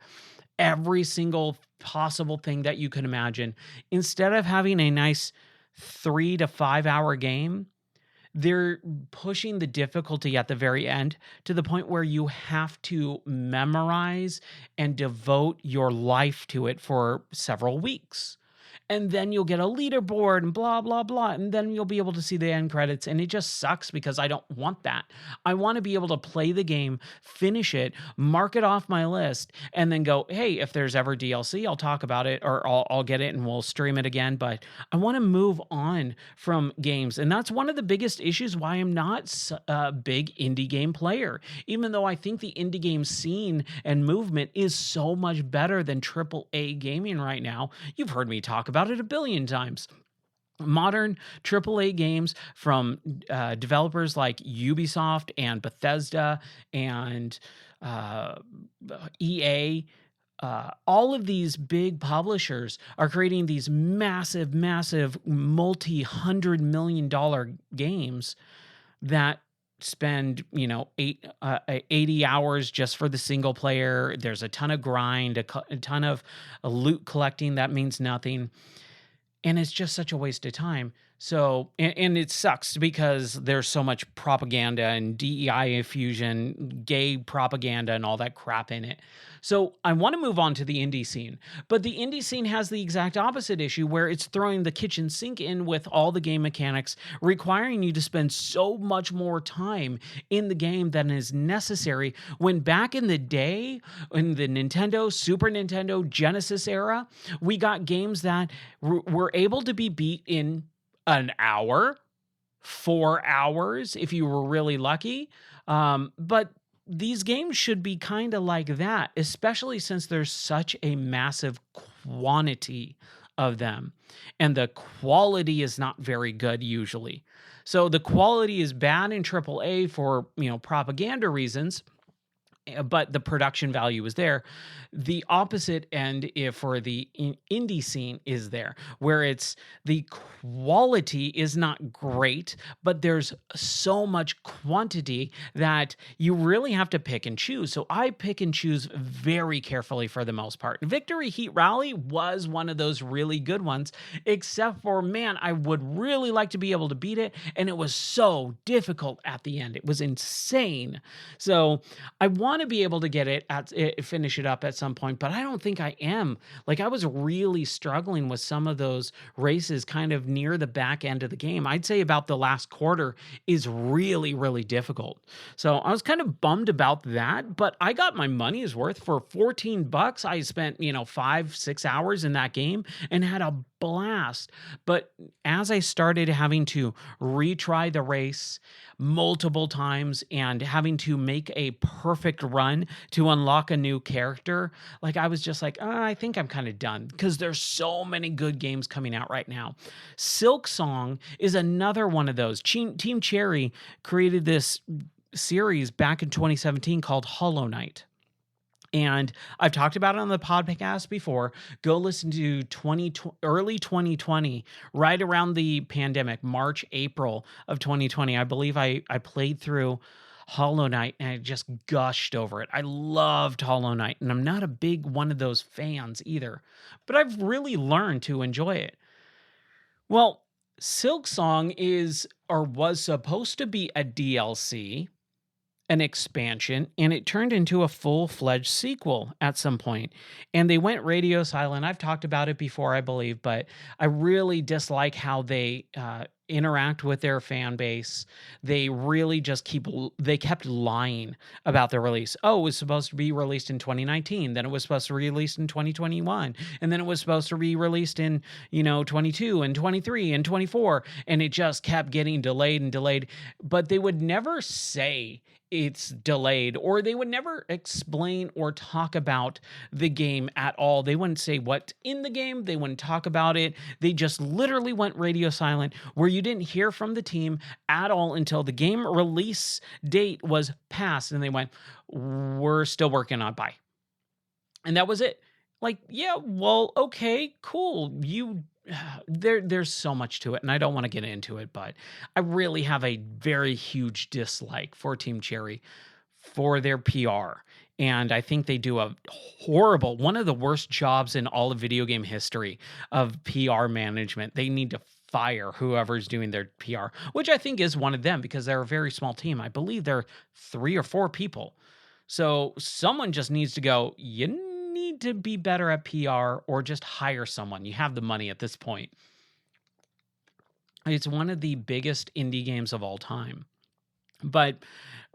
every single possible thing that you can imagine. Instead of having a nice 3 to 5 hour game, they're pushing the difficulty at the very end to the point where you have to memorize and devote your life to it for several weeks. and then you'll get a leaderboard and blah, blah, blah. And then you'll be able to see the end credits. And it just sucks because I don't want that. I want to be able to play the game, finish it, mark it off my list, and then go, hey, if there's ever DLC, I'll talk about it or I'll get it and we'll stream it again. But I want to move on from games. And that's one of the biggest issues why I'm not a big indie game player, even though I think the indie game scene and movement is so much better than AAA gaming right now. You've heard me talk about it a billion times. Modern AAA games from developers like Ubisoft and Bethesda and uh, EA, all of these big publishers are creating these massive, massive, multi-$100 million games that spend 80 hours just for the single player. There's a ton of grind, a ton of loot collecting that means nothing, and it's just such a waste of time. So, and it sucks because there's so much propaganda and DEI infusion, gay propaganda, and all that crap in it. So, I want to move on to the indie scene, but the indie scene has the exact opposite issue where it's throwing the kitchen sink in with all the game mechanics, requiring you to spend so much more time in the game than is necessary. When back in the day, in the Nintendo, Super Nintendo, Genesis era, we got games that were able to be beat in an hour, 4 hours, if you were really lucky. But these games should be kind of like that, especially since there's such a massive quantity of them. And the quality is not very good usually. So the quality is bad in AAA for, propaganda reasons, but the production value is there. The opposite end, if for the indie scene, is there, where it's the quality is not great, but there's so much quantity that you really have to pick and choose. So I pick and choose very carefully for the most part. Victory Heat Rally was one of those really good ones, except for, man, I would really like to be able to beat it, and it was so difficult at the end. It was insane. So I want to be able to get finish it up at some point, but I don't think I am. Like, I was really struggling with some of those races kind of near the back end of the game. I'd say about the last quarter is really, really difficult. So I was kind of bummed about that, but I got my money's worth for $14. I spent, 5-6 hours in that game and had a blast. But as I started having to retry the race multiple times and having to make a perfect run to unlock a new character, like, I was just like, I think I'm kind of done because there's so many good games coming out right now. Silk Song is another one of those. Team Cherry created this series back in 2017 called Hollow Knight. And I've talked about it on the podcast before. Go listen to early 2020, right around the pandemic, March, April of 2020. I believe I played through Hollow Knight and I just gushed over it. I loved Hollow Knight, and I'm not a big one of those fans either, but I've really learned to enjoy it. Well, Silk Song was supposed to be a DLC, an expansion, and it turned into a full-fledged sequel at some point. And they went radio silent. I've talked about it before, I believe, but I really dislike how they interact with their fan base. They really just kept lying about their release. Oh, it was supposed to be released in 2019, then it was supposed to be released in 2021, and then it was supposed to be released in 22 and 23 and 24, and it just kept getting delayed and delayed. But they would never say it's delayed, or they would never explain or talk about the game at all. They wouldn't say what's in the game. They wouldn't talk about it. They just literally went radio silent, where you didn't hear from the team at all until the game release date was passed, and they went, we're still working on bye. And that was it. Like, yeah, well, okay, cool. There's so much to it, and I don't want to get into it, but I really have a very huge dislike for Team Cherry for their PR. And I think they do one of the worst jobs in all of video game history of PR management. They need to fire whoever's doing their PR, which I think is one of them, because they're a very small team. I believe they're 3 or 4 people. So someone just needs to go, you need need to be better at PR or just hire someone. You have the money at this point. It's one of the biggest indie games of all time. But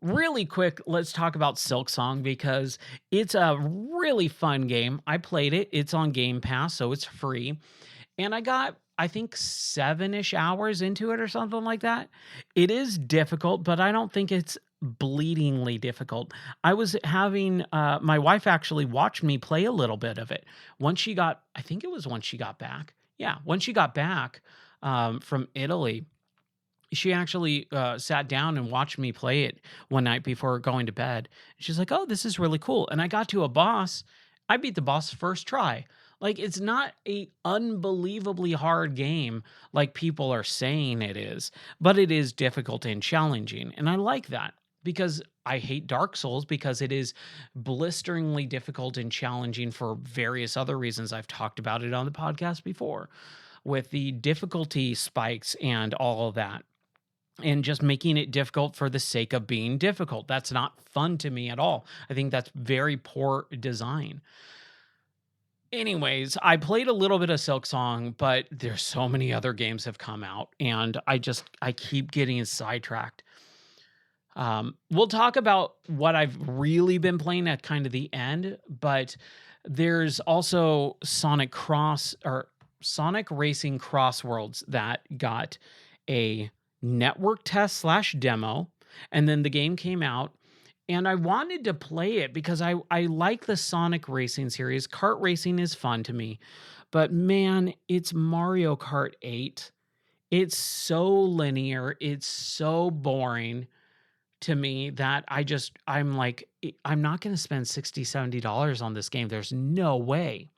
really quick, let's talk about Silksong because it's a really fun game. I played it. It's on Game Pass, so it's free. And I got, I think, 7-ish hours into it or something like that. It is difficult, but I don't think it's bleedingly difficult. I was having my wife actually watched me play a little bit of it. Once she got, I think it was once she got back. Yeah, once she got back from Italy, she actually sat down and watched me play it one night before going to bed. She's like, "Oh, this is really cool." And I got to a boss. I beat the boss first try. Like, it's not a unbelievably hard game like people are saying it is, but it is difficult and challenging. And I like that because I hate Dark Souls because it is blisteringly difficult and challenging for various other reasons. I've talked about it on the podcast before with the difficulty spikes and all of that and just making it difficult for the sake of being difficult. That's not fun to me at all. I think that's very poor design. Anyways, I played a little bit of Silksong, but there's so many other games have come out and I keep getting sidetracked. We'll talk about what I've really been playing at kind of the end, but there's also Sonic Racing Crossworlds that got a network test slash demo, and then the game came out. And I wanted to play it because I like the Sonic Racing series. Kart racing is fun to me, but man, it's Mario Kart 8. It's so linear. It's so boring to me that I'm like, I'm not going to spend $60-$70 on this game. There's no way.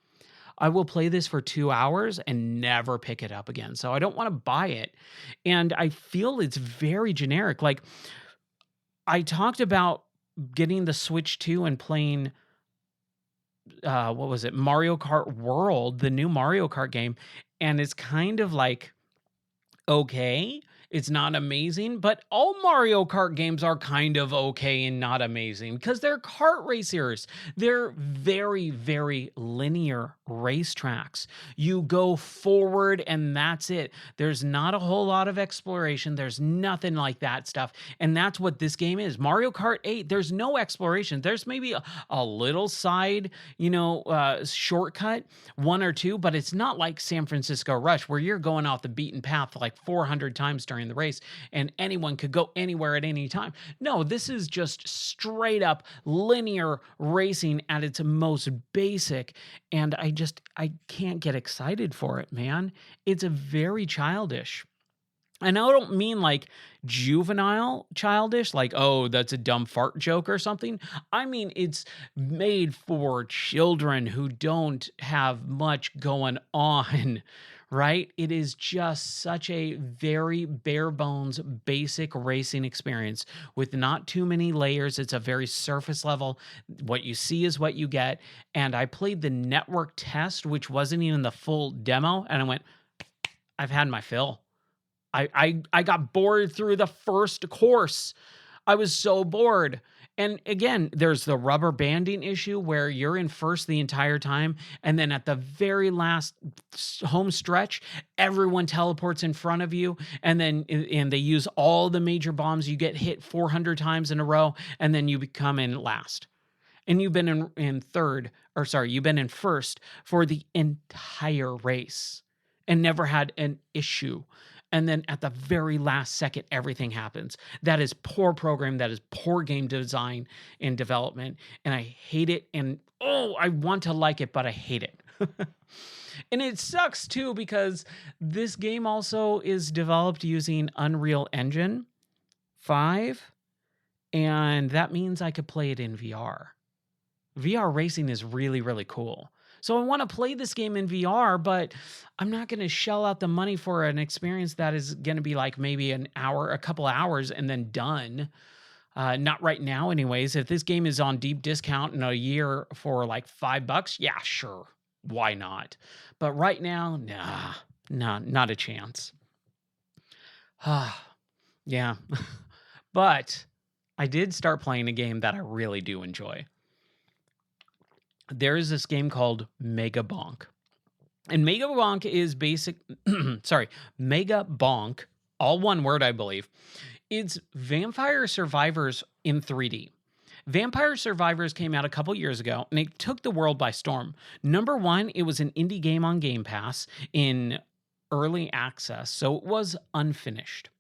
I will play this for 2 hours and never pick it up again. So I don't want to buy it. And I feel it's very generic. Like, I talked about getting the Switch 2 and playing what was it? Mario Kart World, the new Mario Kart game, and it's kind of like okay. It's not amazing, but all Mario Kart games are kind of okay and not amazing because they're kart racers. They're very, very linear racetracks. You go forward and that's it. There's not a whole lot of exploration. There's nothing like that stuff. And that's what this game is. Mario Kart 8, there's no exploration. There's maybe a little side, shortcut, one or two, but it's not like San Francisco Rush where you're going off the beaten path like 400 times during the race and anyone could go anywhere at any time. No, this is just straight up linear racing at its most basic. And I can't get excited for it, man. It's a very childish. And I don't mean like juvenile childish, like, oh, that's a dumb fart joke or something. I mean, it's made for children who don't have much going on, right? It is just such a very bare bones, basic racing experience with not too many layers. It's a very surface level. What you see is what you get. And I played the network test, which wasn't even the full demo. And I went, I've had my fill. I got bored through the first course. I was so bored. And again, there's the rubber banding issue where you're in first the entire time. And then at the very last home stretch, everyone teleports in front of you. And they use all the major bombs. You get hit 400 times in a row. And then you become in last. And you've been you've been in first for the entire race and never had an issue. And then at the very last second, everything happens. That is poor program. That is poor game design and development. And I hate it. And I want to like it, but I hate it. And it sucks too, because this game also is developed using Unreal Engine 5. And that means I could play it in VR. VR racing is really, really cool. So I want to play this game in VR, but I'm not going to shell out the money for an experience that is going to be like maybe an hour, a couple hours, and then done. Not right now, anyways. If this game is on deep discount in a year for like $5, yeah, sure. Why not? But right now, nah, not a chance. Yeah. But I did start playing a game that I really do enjoy. there is this game called MegaBonk. And MegaBonk is basic sorry, MegaBonk, all one word, I believe. It's Vampire Survivors in 3D. Vampire Survivors came out a couple years ago and it took the world by storm. Number one, it was an indie game on Game Pass in early access, so it was unfinished.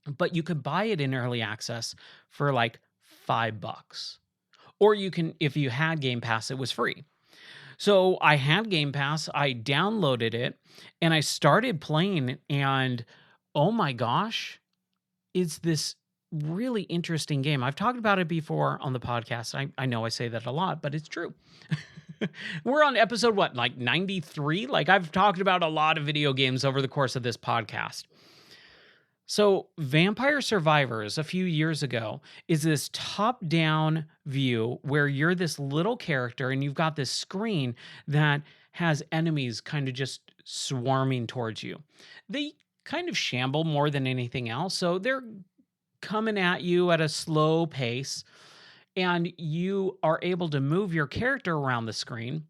But you could buy it in early access for like $5. Or you can, if you had Game Pass, it was free. So I had Game Pass, I downloaded it, and I started playing, and oh my gosh, it's this really interesting game. I've talked about it before on the podcast. I know I say that a lot, but it's true. We're on episode what, like 93? Like I've talked about a lot of video games over the course of this podcast. So, Vampire Survivors a few years ago is this top down view where you're this little character and you've got this screen that has enemies kind of just swarming towards you. They kind of shamble more than anything else. So, they're coming at you at a slow pace, and you are able to move your character around the screen,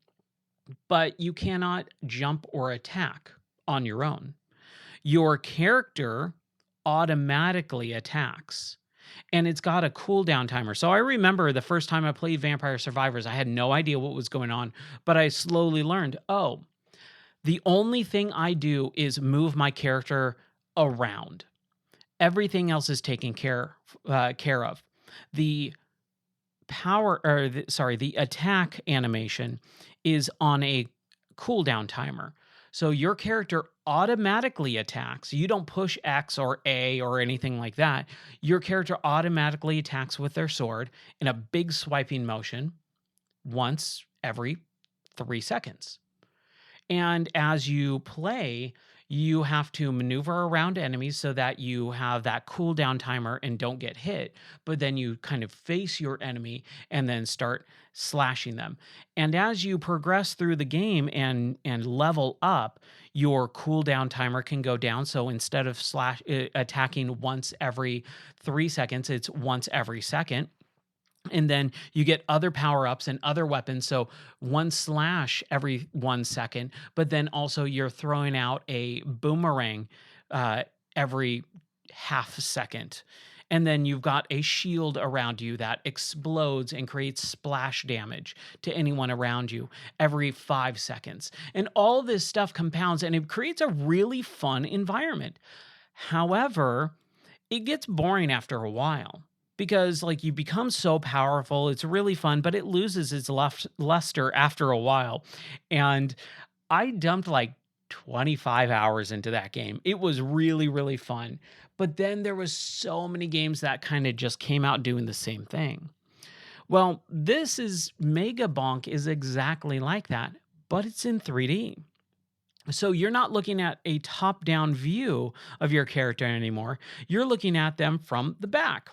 but you cannot jump or attack on your own. Your character automatically attacks, and it's got a cooldown timer. So I remember the first time I played Vampire Survivors, I had no idea what was going on, but I slowly learned, oh, the only thing I do is move my character around. Everything else is taken care of. The the attack animation is on a cooldown timer. So your character automatically attacks. You don't push X or A or anything like that. Your character automatically attacks with their sword in a big swiping motion once every 3 seconds. And as you play, you have to maneuver around enemies so that you have that cooldown timer and don't get hit. But then you kind of face your enemy and then start slashing them. And as you progress through the game and level up, your cooldown timer can go down. So instead of attacking once every 3 seconds, it's once every second. And then you get other power ups and other weapons. So one slash every 1 second, but then also you're throwing out a boomerang every half second. And then you've got a shield around you that explodes and creates splash damage to anyone around you every 5 seconds. And all this stuff compounds and it creates a really fun environment. However, it gets boring after a while because like you become so powerful, it's really fun, but it loses its luster after a while. And I dumped like 25 hours into that game. It was really, really fun. But then there was so many games that kind of just came out doing the same thing. Well, this is MegaBonk is exactly like that, but it's in 3D. So you're not looking at a top-down view of your character anymore. You're looking at them from the back.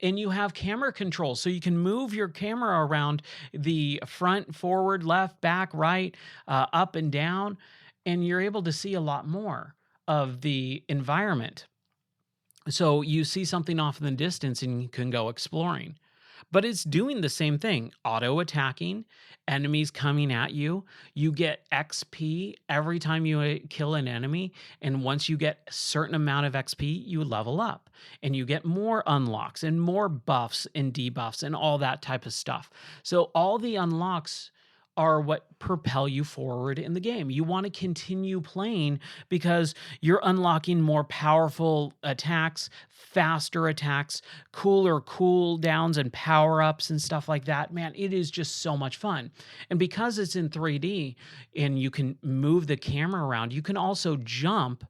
And you have camera control, so you can move your camera around the front, forward, left, back, right, up and down, and you're able to see a lot more of the environment. So you see something off in the distance and you can go exploring. But it's doing the same thing, auto attacking, enemies coming at you. You get XP every time you kill an enemy. And once you get a certain amount of XP, you level up and you get more unlocks and more buffs and debuffs and all that type of stuff. So all the unlocks are what propel you forward in the game. You want to continue playing because you're unlocking more powerful attacks, faster attacks, cooler cooldowns and power-ups and stuff like that. Man, it is just so much fun. And because it's in 3D and you can move the camera around, you can also jump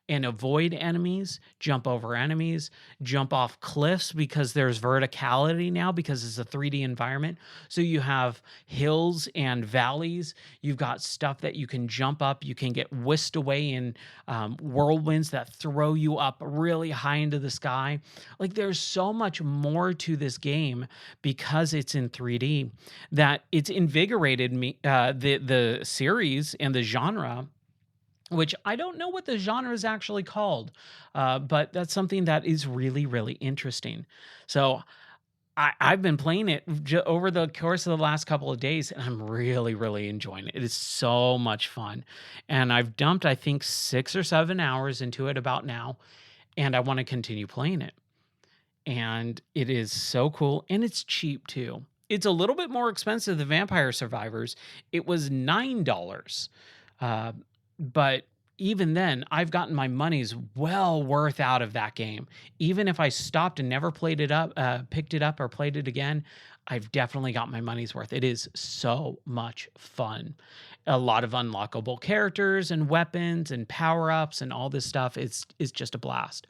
and avoid enemies, jump over enemies, jump off cliffs because there's verticality now because it's a 3D environment. So you have hills and valleys. You've got stuff that you can jump up. You can get whisked away in whirlwinds that throw you up really high into the sky. Like there's so much more to this game because it's in 3D that it's invigorated me, the series and the genre, which I don't know what the genre is actually called, but that's something that is really, really interesting. So I've been playing it over the course of the last couple of days, and I'm really, really enjoying it. It is so much fun, and I've dumped, I think, 6 or 7 hours into it about now, and I want to continue playing it. And it is so cool, and it's cheap too. It's a little bit more expensive than Vampire Survivors. It was $9. Uh, but even then, I've gotten my money's well worth out of that game. Even if I stopped and never picked it up or played it again, I've definitely got my money's worth. It is so much fun. A lot of unlockable characters and weapons and power-ups and all this stuff. It's just a blast.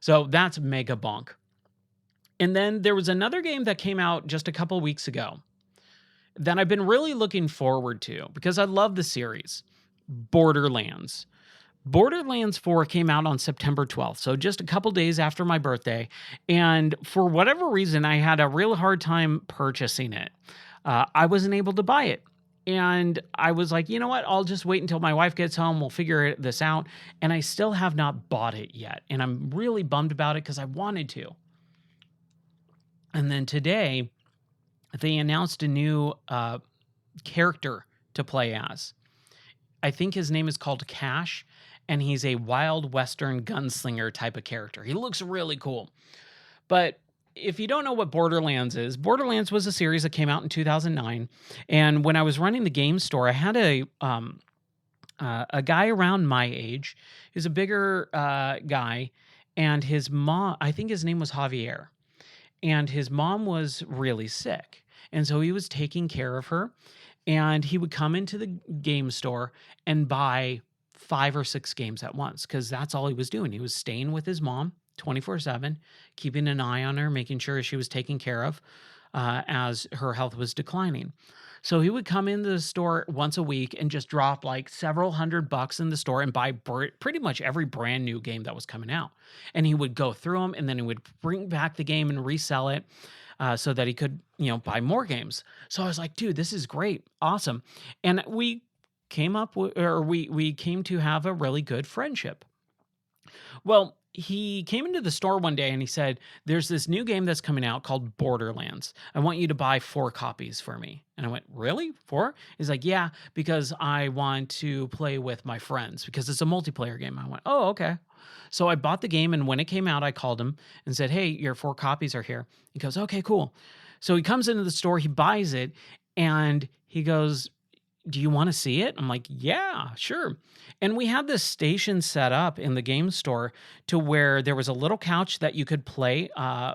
So that's MegaBonk. And then there was another game that came out just a couple weeks ago that I've been really looking forward to because I love the series, Borderlands. Borderlands 4 came out on September 12th, so just a couple days after my birthday. And for whatever reason, I had a real hard time purchasing it. I wasn't able to buy it. And I was like, you know what? I'll just wait until my wife gets home. We'll figure this out. And I still have not bought it yet. And I'm really bummed about it because I wanted to. And then today, they announced a new character to play as. I think his name is called Cash, and he's a Wild Western gunslinger type of character. He looks really cool. But if you don't know what Borderlands is, Borderlands was a series that came out in 2009. And when I was running the game store, I had a guy around my age. He's a bigger guy, and his mom, I think his name was Javier, and his mom was really sick. And so he was taking care of her, and he would come into the game store and buy 5 or 6 games at once because that's all he was doing. He was staying with his mom 24/7, keeping an eye on her, making sure she was taken care of as her health was declining. So he would come into the store once a week and just drop like several $100 in the store and buy pretty much every brand new game that was coming out. And he would go through them, and then he would bring back the game and resell it so that he could, buy more games. So I was like, dude, this is great, awesome. And we came up with, or we came to have a really good friendship. Well, he came into the store one day and he said, there's this new game that's coming out called Borderlands. I want you to buy 4 copies for me. And I went, really? 4? He's like, yeah, because I want to play with my friends because it's a multiplayer game. I went, oh, okay. So I bought the game, and when it came out, I called him and said, hey, your 4 copies are here. He goes, okay, cool. So he comes into the store, he buys it, and he goes, do you want to see it? I'm like, yeah, sure. And we had this station set up in the game store to where there was a little couch that you could play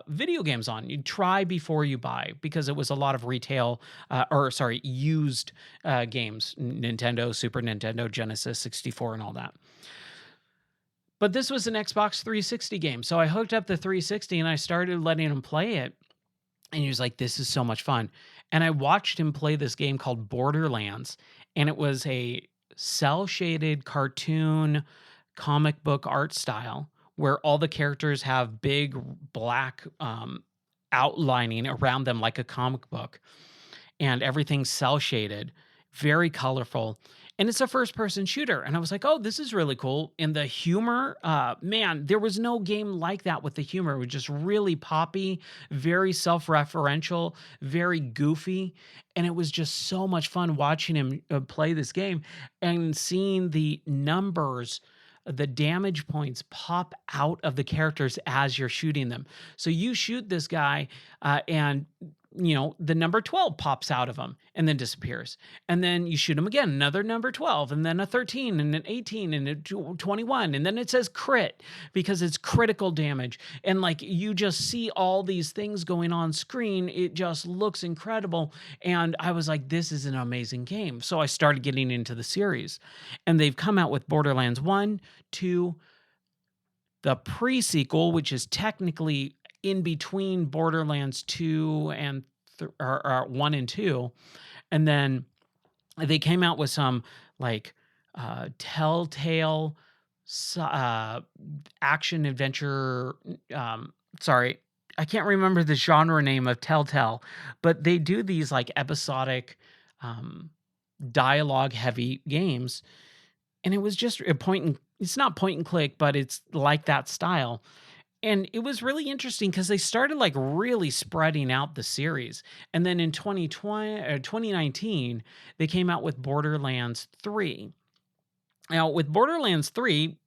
video games on. You'd try before you buy because it was a lot of used games, Nintendo, Super Nintendo, Genesis, 64, and all that. But this was an Xbox 360 game. So I hooked up the 360 and I started letting him play it. And he was like, this is so much fun. And I watched him play this game called Borderlands. And it was a cell shaded cartoon comic book art style where all the characters have big black outlining around them like a comic book. And everything's cell shaded, very colorful. And it's a first person shooter. And I was like, oh, this is really cool. And the humor, man, there was no game like that with the humor. It was just really poppy, very self referential, very goofy. And it was just so much fun watching him play this game and seeing the numbers, the damage points pop out of the characters as you're shooting them. So you shoot this guy and the number 12 pops out of him and then disappears. And then you shoot him again, another number 12, and then a 13, and an 18, and a 21. And then it says crit because it's critical damage. And like you just see all these things going on screen. It just looks incredible. And I was like, this is an amazing game. So I started getting into the series. And they've come out with Borderlands 1, 2, the pre-sequel, which is technically in between Borderlands 2 and 1 and 2. And then they came out with some like Telltale action adventure. Sorry, I can't remember the genre name of Telltale, but they do these like episodic dialogue heavy games. And it was just it's not point and click, but it's like that style. And it was really interesting because they started like really spreading out the series. And then in 2019, they came out with Borderlands 3. Now, with Borderlands 3,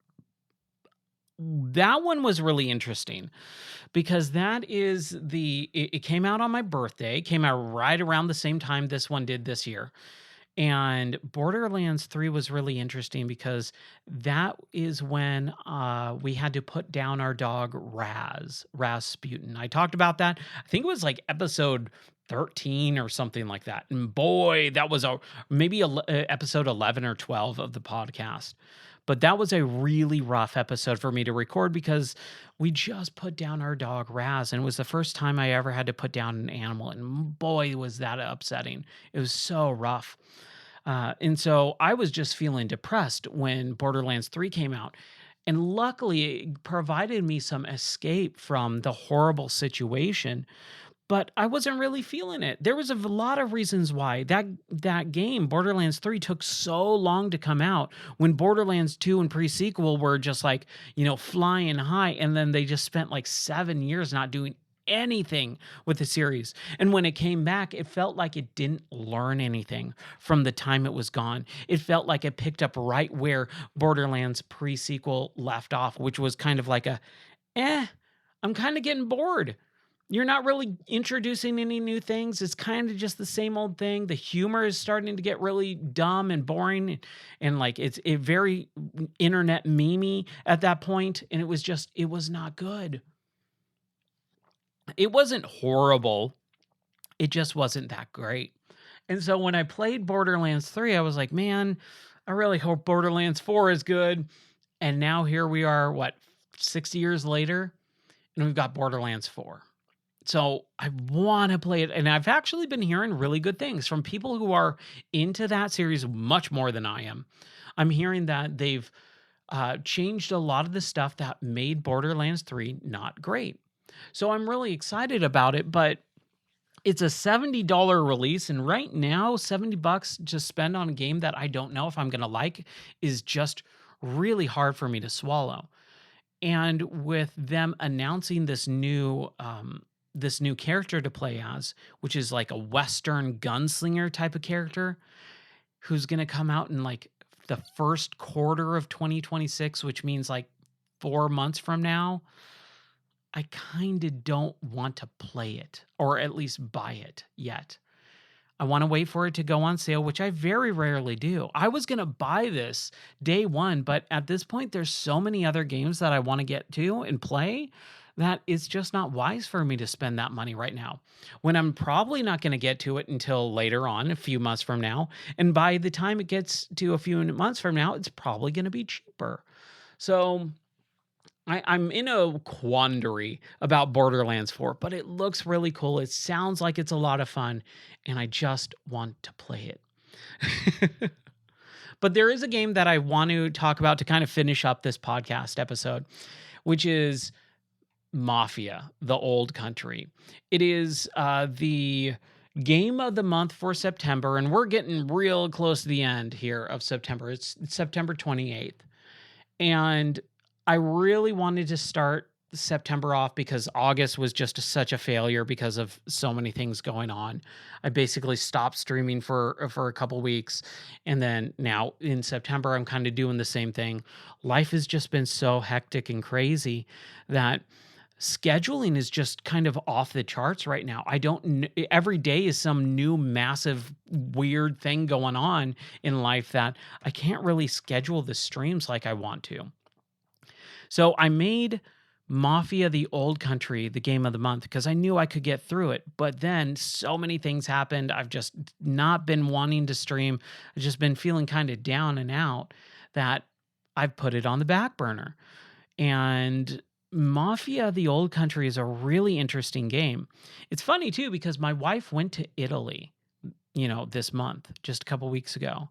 that one was really interesting because it came out on my birthday, came out right around the same time this one did this year. And Borderlands 3 was really interesting because that is when we had to put down our dog Rasputin. I talked about that. I think it was like episode 13 or something like that. And boy, that was maybe episode 11 or 12 of the podcast. But that was a really rough episode for me to record because we just put down our dog Raz, and it was the first time I ever had to put down an animal. And boy, was that upsetting. It was so rough. And so I was just feeling depressed when Borderlands 3 came out. And luckily, it provided me some escape from the horrible situation, but I wasn't really feeling it. There was a lot of reasons why that game, Borderlands 3, took so long to come out when Borderlands 2 and pre-sequel were just like, flying high. And then they just spent like 7 years not doing anything with the series. And when it came back, it felt like it didn't learn anything from the time it was gone. It felt like it picked up right where Borderlands pre-sequel left off, which was kind of like I'm kind of getting bored. You're not really introducing any new things. It's kind of just the same old thing. The humor is starting to get really dumb and boring, and like it's very internet memey at that point. And it was not good. It wasn't horrible. It just wasn't that great. And so when I played Borderlands 3, I was like, man, I really hope Borderlands 4 is good. And now here we are, 60 years later, and we've got Borderlands 4. So I want to play it. And I've actually been hearing really good things from people who are into that series much more than I am. I'm hearing that they've changed a lot of the stuff that made Borderlands 3 not great. So I'm really excited about it, but it's a $70 release. And right now, $70 to spend on a game that I don't know if I'm going to like is just really hard for me to swallow. And with them announcing this new character to play as, which is like a Western gunslinger type of character who's going to come out in like the first quarter of 2026, which means like 4 months from now, I kind of don't want to play it or at least buy it yet. I want to wait for it to go on sale, which I very rarely do. I was going to buy this day one, but at this point, there's so many other games that I want to get to and play that it's just not wise for me to spend that money right now when I'm probably not going to get to it until later on, a few months from now. And by the time it gets to a few months from now, it's probably going to be cheaper. So I'm in a quandary about Borderlands 4, but it looks really cool. It sounds like it's a lot of fun, and I just want to play it. But there is a game that I want to talk about to kind of finish up this podcast episode, which is Mafia, the Old Country. It is the game of the month for September, and we're getting real close to the end here of September. It's September 28th. And I really wanted to start September off because August was just such a failure because of so many things going on. I basically stopped streaming for a couple weeks, and then now in September I'm kind of doing the same thing. Life has just been so hectic and crazy that scheduling is just kind of off the charts right now. Every day is some new massive weird thing going on in life that I can't really schedule the streams like I want to. So I made Mafia the Old Country the game of the month because I knew I could get through it. But then so many things happened. I've just not been wanting to stream. I've just been feeling kind of down and out that I've put it on the back burner. And Mafia the Old Country is a really interesting game. It's funny too because my wife went to Italy, this month, just a couple weeks ago.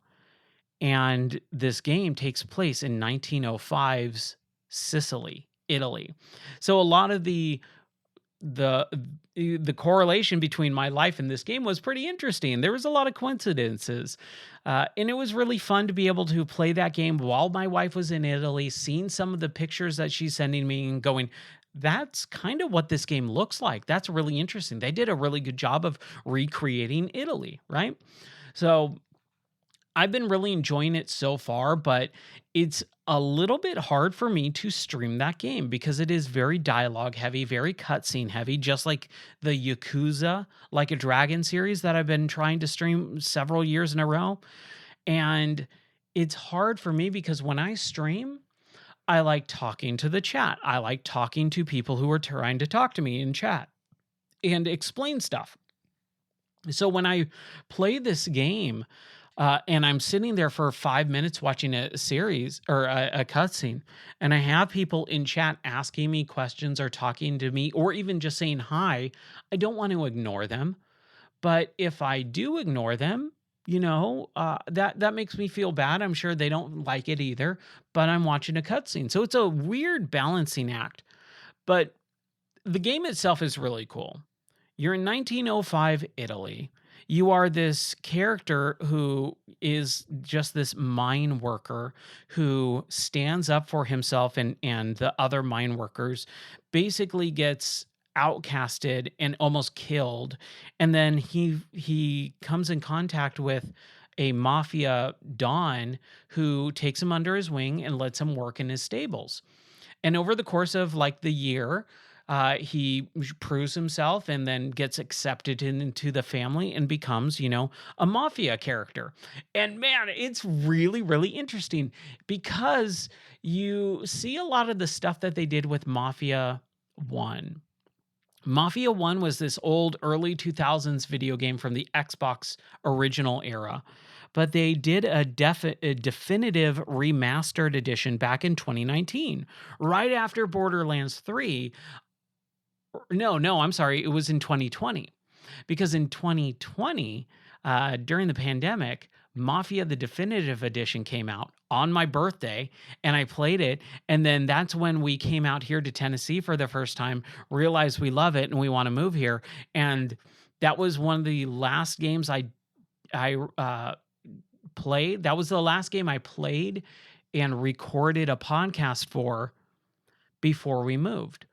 And this game takes place in 1905's Sicily, Italy. So a lot of the correlation between my life and this game was pretty interesting. There was a lot of coincidences. And it was really fun to be able to play that game while my wife was in Italy, seeing some of the pictures that she's sending me and going, that's kind of what this game looks like. That's really interesting. They did a really good job of recreating Italy, right? So I've been really enjoying it so far, but it's a little bit hard for me to stream that game because it is very dialogue heavy, very cutscene heavy, just like the Yakuza Like a Dragon series that I've been trying to stream several years in a row. And it's hard for me because when I stream, I like talking to the chat. I like talking to people who are trying to talk to me in chat and explain stuff. So when I play this game, and I'm sitting there for 5 minutes watching a series or a cutscene, and I have people in chat asking me questions or talking to me, or even just saying hi, I don't want to ignore them. But if I do ignore them, that makes me feel bad. I'm sure they don't like it either, but I'm watching a cutscene, so it's a weird balancing act. But the game itself is really cool. You're in 1905 Italy. You are this character who is just this mine worker who stands up for himself and the other mine workers, basically gets outcasted and almost killed. And then he comes in contact with a mafia don who takes him under his wing and lets him work in his stables. And over the course of like the year, he proves himself and then gets accepted into the family and becomes, a mafia character. And man, it's really, really interesting because you see a lot of the stuff that they did with Mafia 1. Mafia 1 was this old early 2000s video game from the Xbox original era, but they did a definitive remastered edition back in 2019, right after Borderlands 3. No, I'm sorry, it was in 2020. Because in 2020, during the pandemic, Mafia the Definitive Edition came out on my birthday, and I played it. And then that's when we came out here to Tennessee for the first time, realized we love it and we want to move here. And that was one of the last games I played. That was the last game I played and recorded a podcast for before we moved.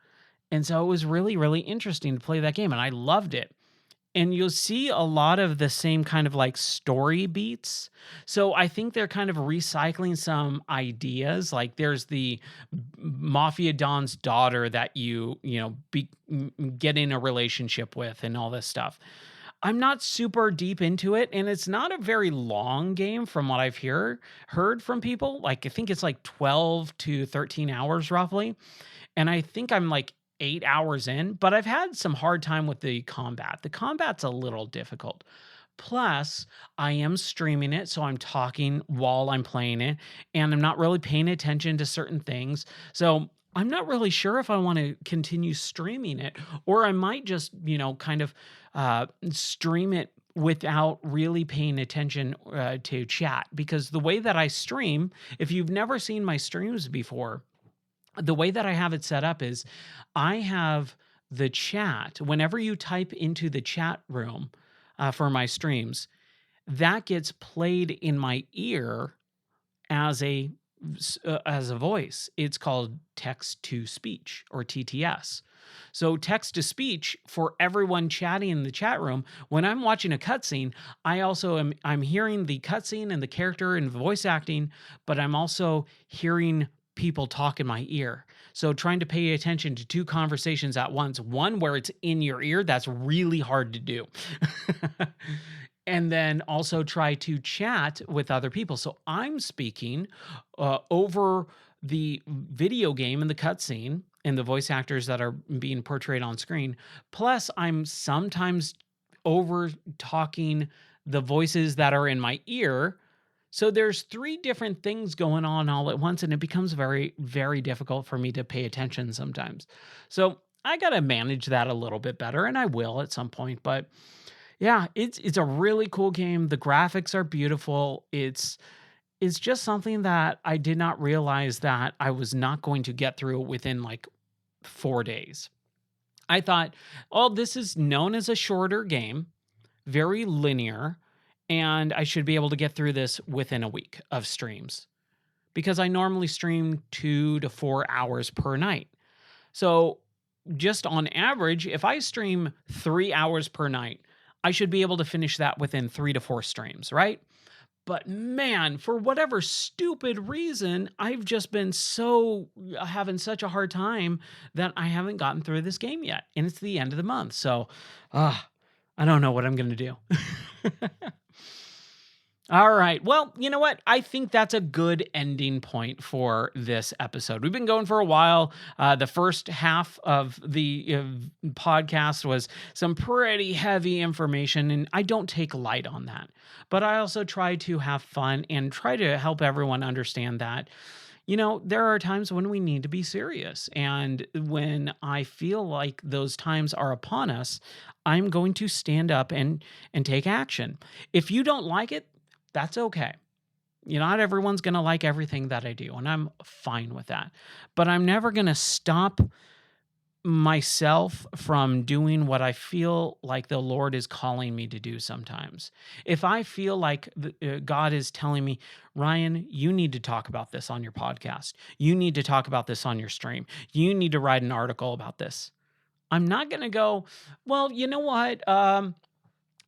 And so it was really, really interesting to play that game, and I loved it. And you'll see a lot of the same kind of like story beats. So I think they're kind of recycling some ideas. Like there's the Mafia Don's daughter that get in a relationship with and all this stuff. I'm not super deep into it, and it's not a very long game from what I've heard from people. Like I think it's like 12 to 13 hours roughly. And I think I'm like 8 hours in, but I've had some hard time with the combat. The combat's a little difficult. Plus, I am streaming it, so I'm talking while I'm playing it, and I'm not really paying attention to certain things. So I'm not really sure if I want to continue streaming it, or I might just, kind of stream it without really paying attention to chat. Because the way that I stream, if you've never seen my streams before, the way that I have it set up is I have the chat. Whenever you type into the chat room for my streams, that gets played in my ear as a voice. It's called text to speech, or TTS. So text to speech for everyone chatting in the chat room. When I'm watching a cutscene, I'm hearing the cutscene and the character and voice acting, but I'm also hearing people talk in my ear. So trying to pay attention to two conversations at once, one where it's in your ear, that's really hard to do. And then also try to chat with other people. So I'm speaking over the video game and the cutscene and the voice actors that are being portrayed on screen. Plus, I'm sometimes over talking the voices that are in my ear. So there's three different things going on all at once, and it becomes very, very difficult for me to pay attention sometimes. So I got to manage that a little bit better, and I will at some point. But yeah, it's a really cool game. The graphics are beautiful. It's just something that I did not realize that I was not going to get through within like 4 days. I thought, oh, this is known as a shorter game, very linear, and I should be able to get through this within a week of streams because I normally stream 2 to 4 hours per night. So just on average, if I stream 3 hours per night, I should be able to finish that within 3 to 4 streams, right? But man, for whatever stupid reason, I've just been so having such a hard time that I haven't gotten through this game yet. And it's the end of the month. So, uh, I don't know what I'm going to do. All right. Well, you know what? I think that's a good ending point for this episode. We've been going for a while. The first half of the podcast was some pretty heavy information, and I don't take light on that. But I also try to have fun and try to help everyone understand that, there are times when we need to be serious. And when I feel like those times are upon us, I'm going to stand up and take action. If you don't like it, that's okay. Not everyone's going to like everything that I do, and I'm fine with that. But I'm never going to stop myself from doing what I feel like the Lord is calling me to do sometimes. If I feel like God is telling me, Ryan, you need to talk about this on your podcast. You need to talk about this on your stream. You need to write an article about this. I'm not going to go, well, you know what?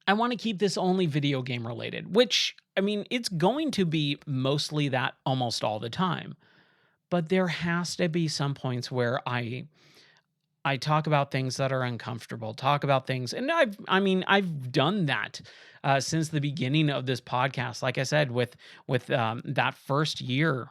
I want to keep this only video game related, which, I mean, it's going to be mostly that almost all the time. But there has to be some points where I talk about things that are uncomfortable, talk about things, and I've done that since the beginning of this podcast. Like I said, with that first year,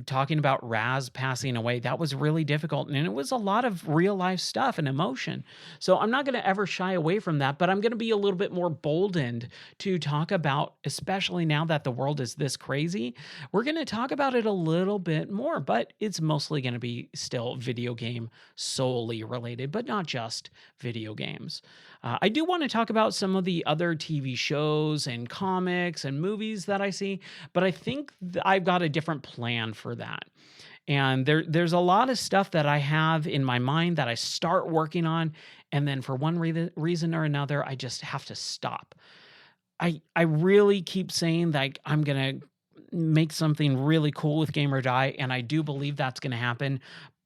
talking about Raz passing away, that was really difficult, and it was a lot of real life stuff and emotion. So I'm not going to ever shy away from that, but I'm going to be a little bit more boldened to talk about, especially now that the world is this crazy. We're going to talk about it a little bit more, but it's mostly going to be still video game solely related, but not just video games. I do want to talk about some of the other TV shows and comics and movies that I see, but I think I've got a different plan for that. And there's a lot of stuff that I have in my mind that I start working on, and then for one reason or another, I just have to stop. I really keep saying that I'm gonna make something really cool with Game or Die, and I do believe that's gonna happen,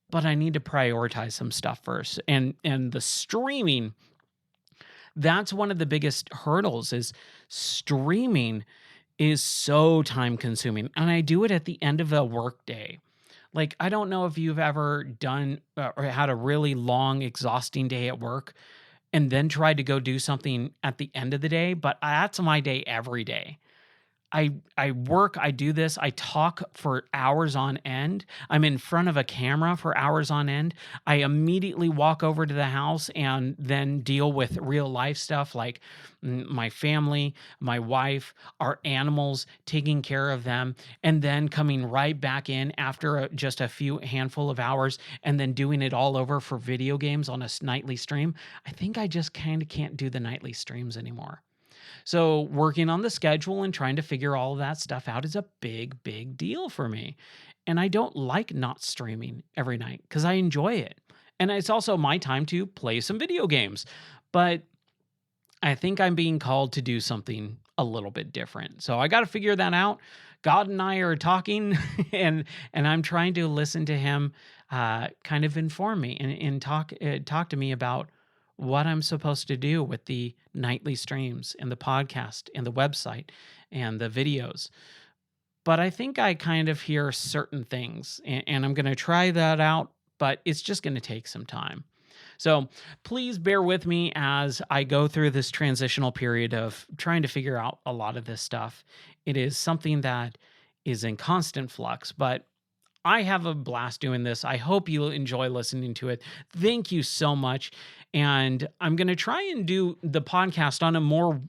but I need to prioritize some stuff first. And the streaming, that's one of the biggest hurdles. Is streaming is so time consuming, and I do it at the end of a work day. Like, I don't know if you've ever done or had a really long exhausting day at work and then tried to go do something at the end of the day, but that's my day every day. I work, I do this, I talk for hours on end. I'm in front of a camera for hours on end. I immediately walk over to the house and then deal with real life stuff like my family, my wife, our animals, taking care of them, and then coming right back in after just a few handful of hours and then doing it all over for video games on a nightly stream. I think I just kind of can't do the nightly streams anymore. So working on the schedule and trying to figure all of that stuff out is a big, big deal for me. And I don't like not streaming every night because I enjoy it. And it's also my time to play some video games. But I think I'm being called to do something a little bit different. So I got to figure that out. God and I are talking, and I'm trying to listen to him, kind of inform me and talk to me about what I'm supposed to do with the nightly streams and the podcast and the website and the videos. But I think I kind of hear certain things, and I'm going to try that out, but it's just going to take some time. So please bear with me as I go through this transitional period of trying to figure out a lot of this stuff. It is something that is in constant flux, but I have a blast doing this. I hope you enjoy listening to it. Thank you so much. And I'm going to try and do the podcast on a more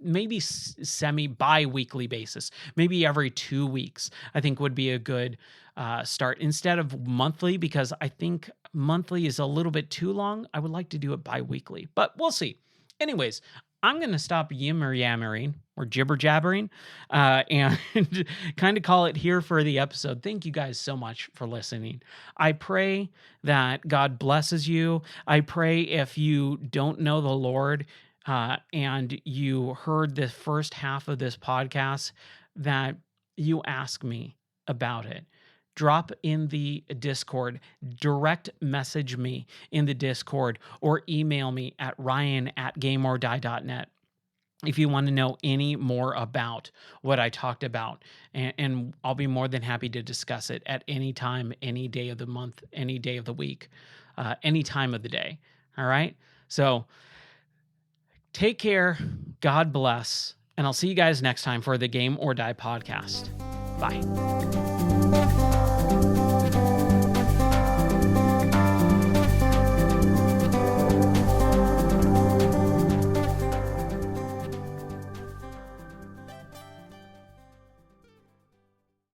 maybe semi bi-weekly basis, maybe every 2 weeks, I think would be a good start instead of monthly, because I think monthly is a little bit too long. I would like to do it bi-weekly, but we'll see. Anyways, I'm going to stop yammering or jibber jabbering and kind of call it here for the episode. Thank you guys so much for listening. I pray that God blesses you. I pray if you don't know the Lord and you heard the first half of this podcast, that you ask me about it. drop in the Discord, direct message me in the Discord, or email me at ryan@gameordie.net if you want to know any more about what I talked about. And I'll be more than happy to discuss it at any time, any day of the month, any day of the week, any time of the day. All right. So take care. God bless. And I'll see you guys next time for the Game or Die podcast. Bye.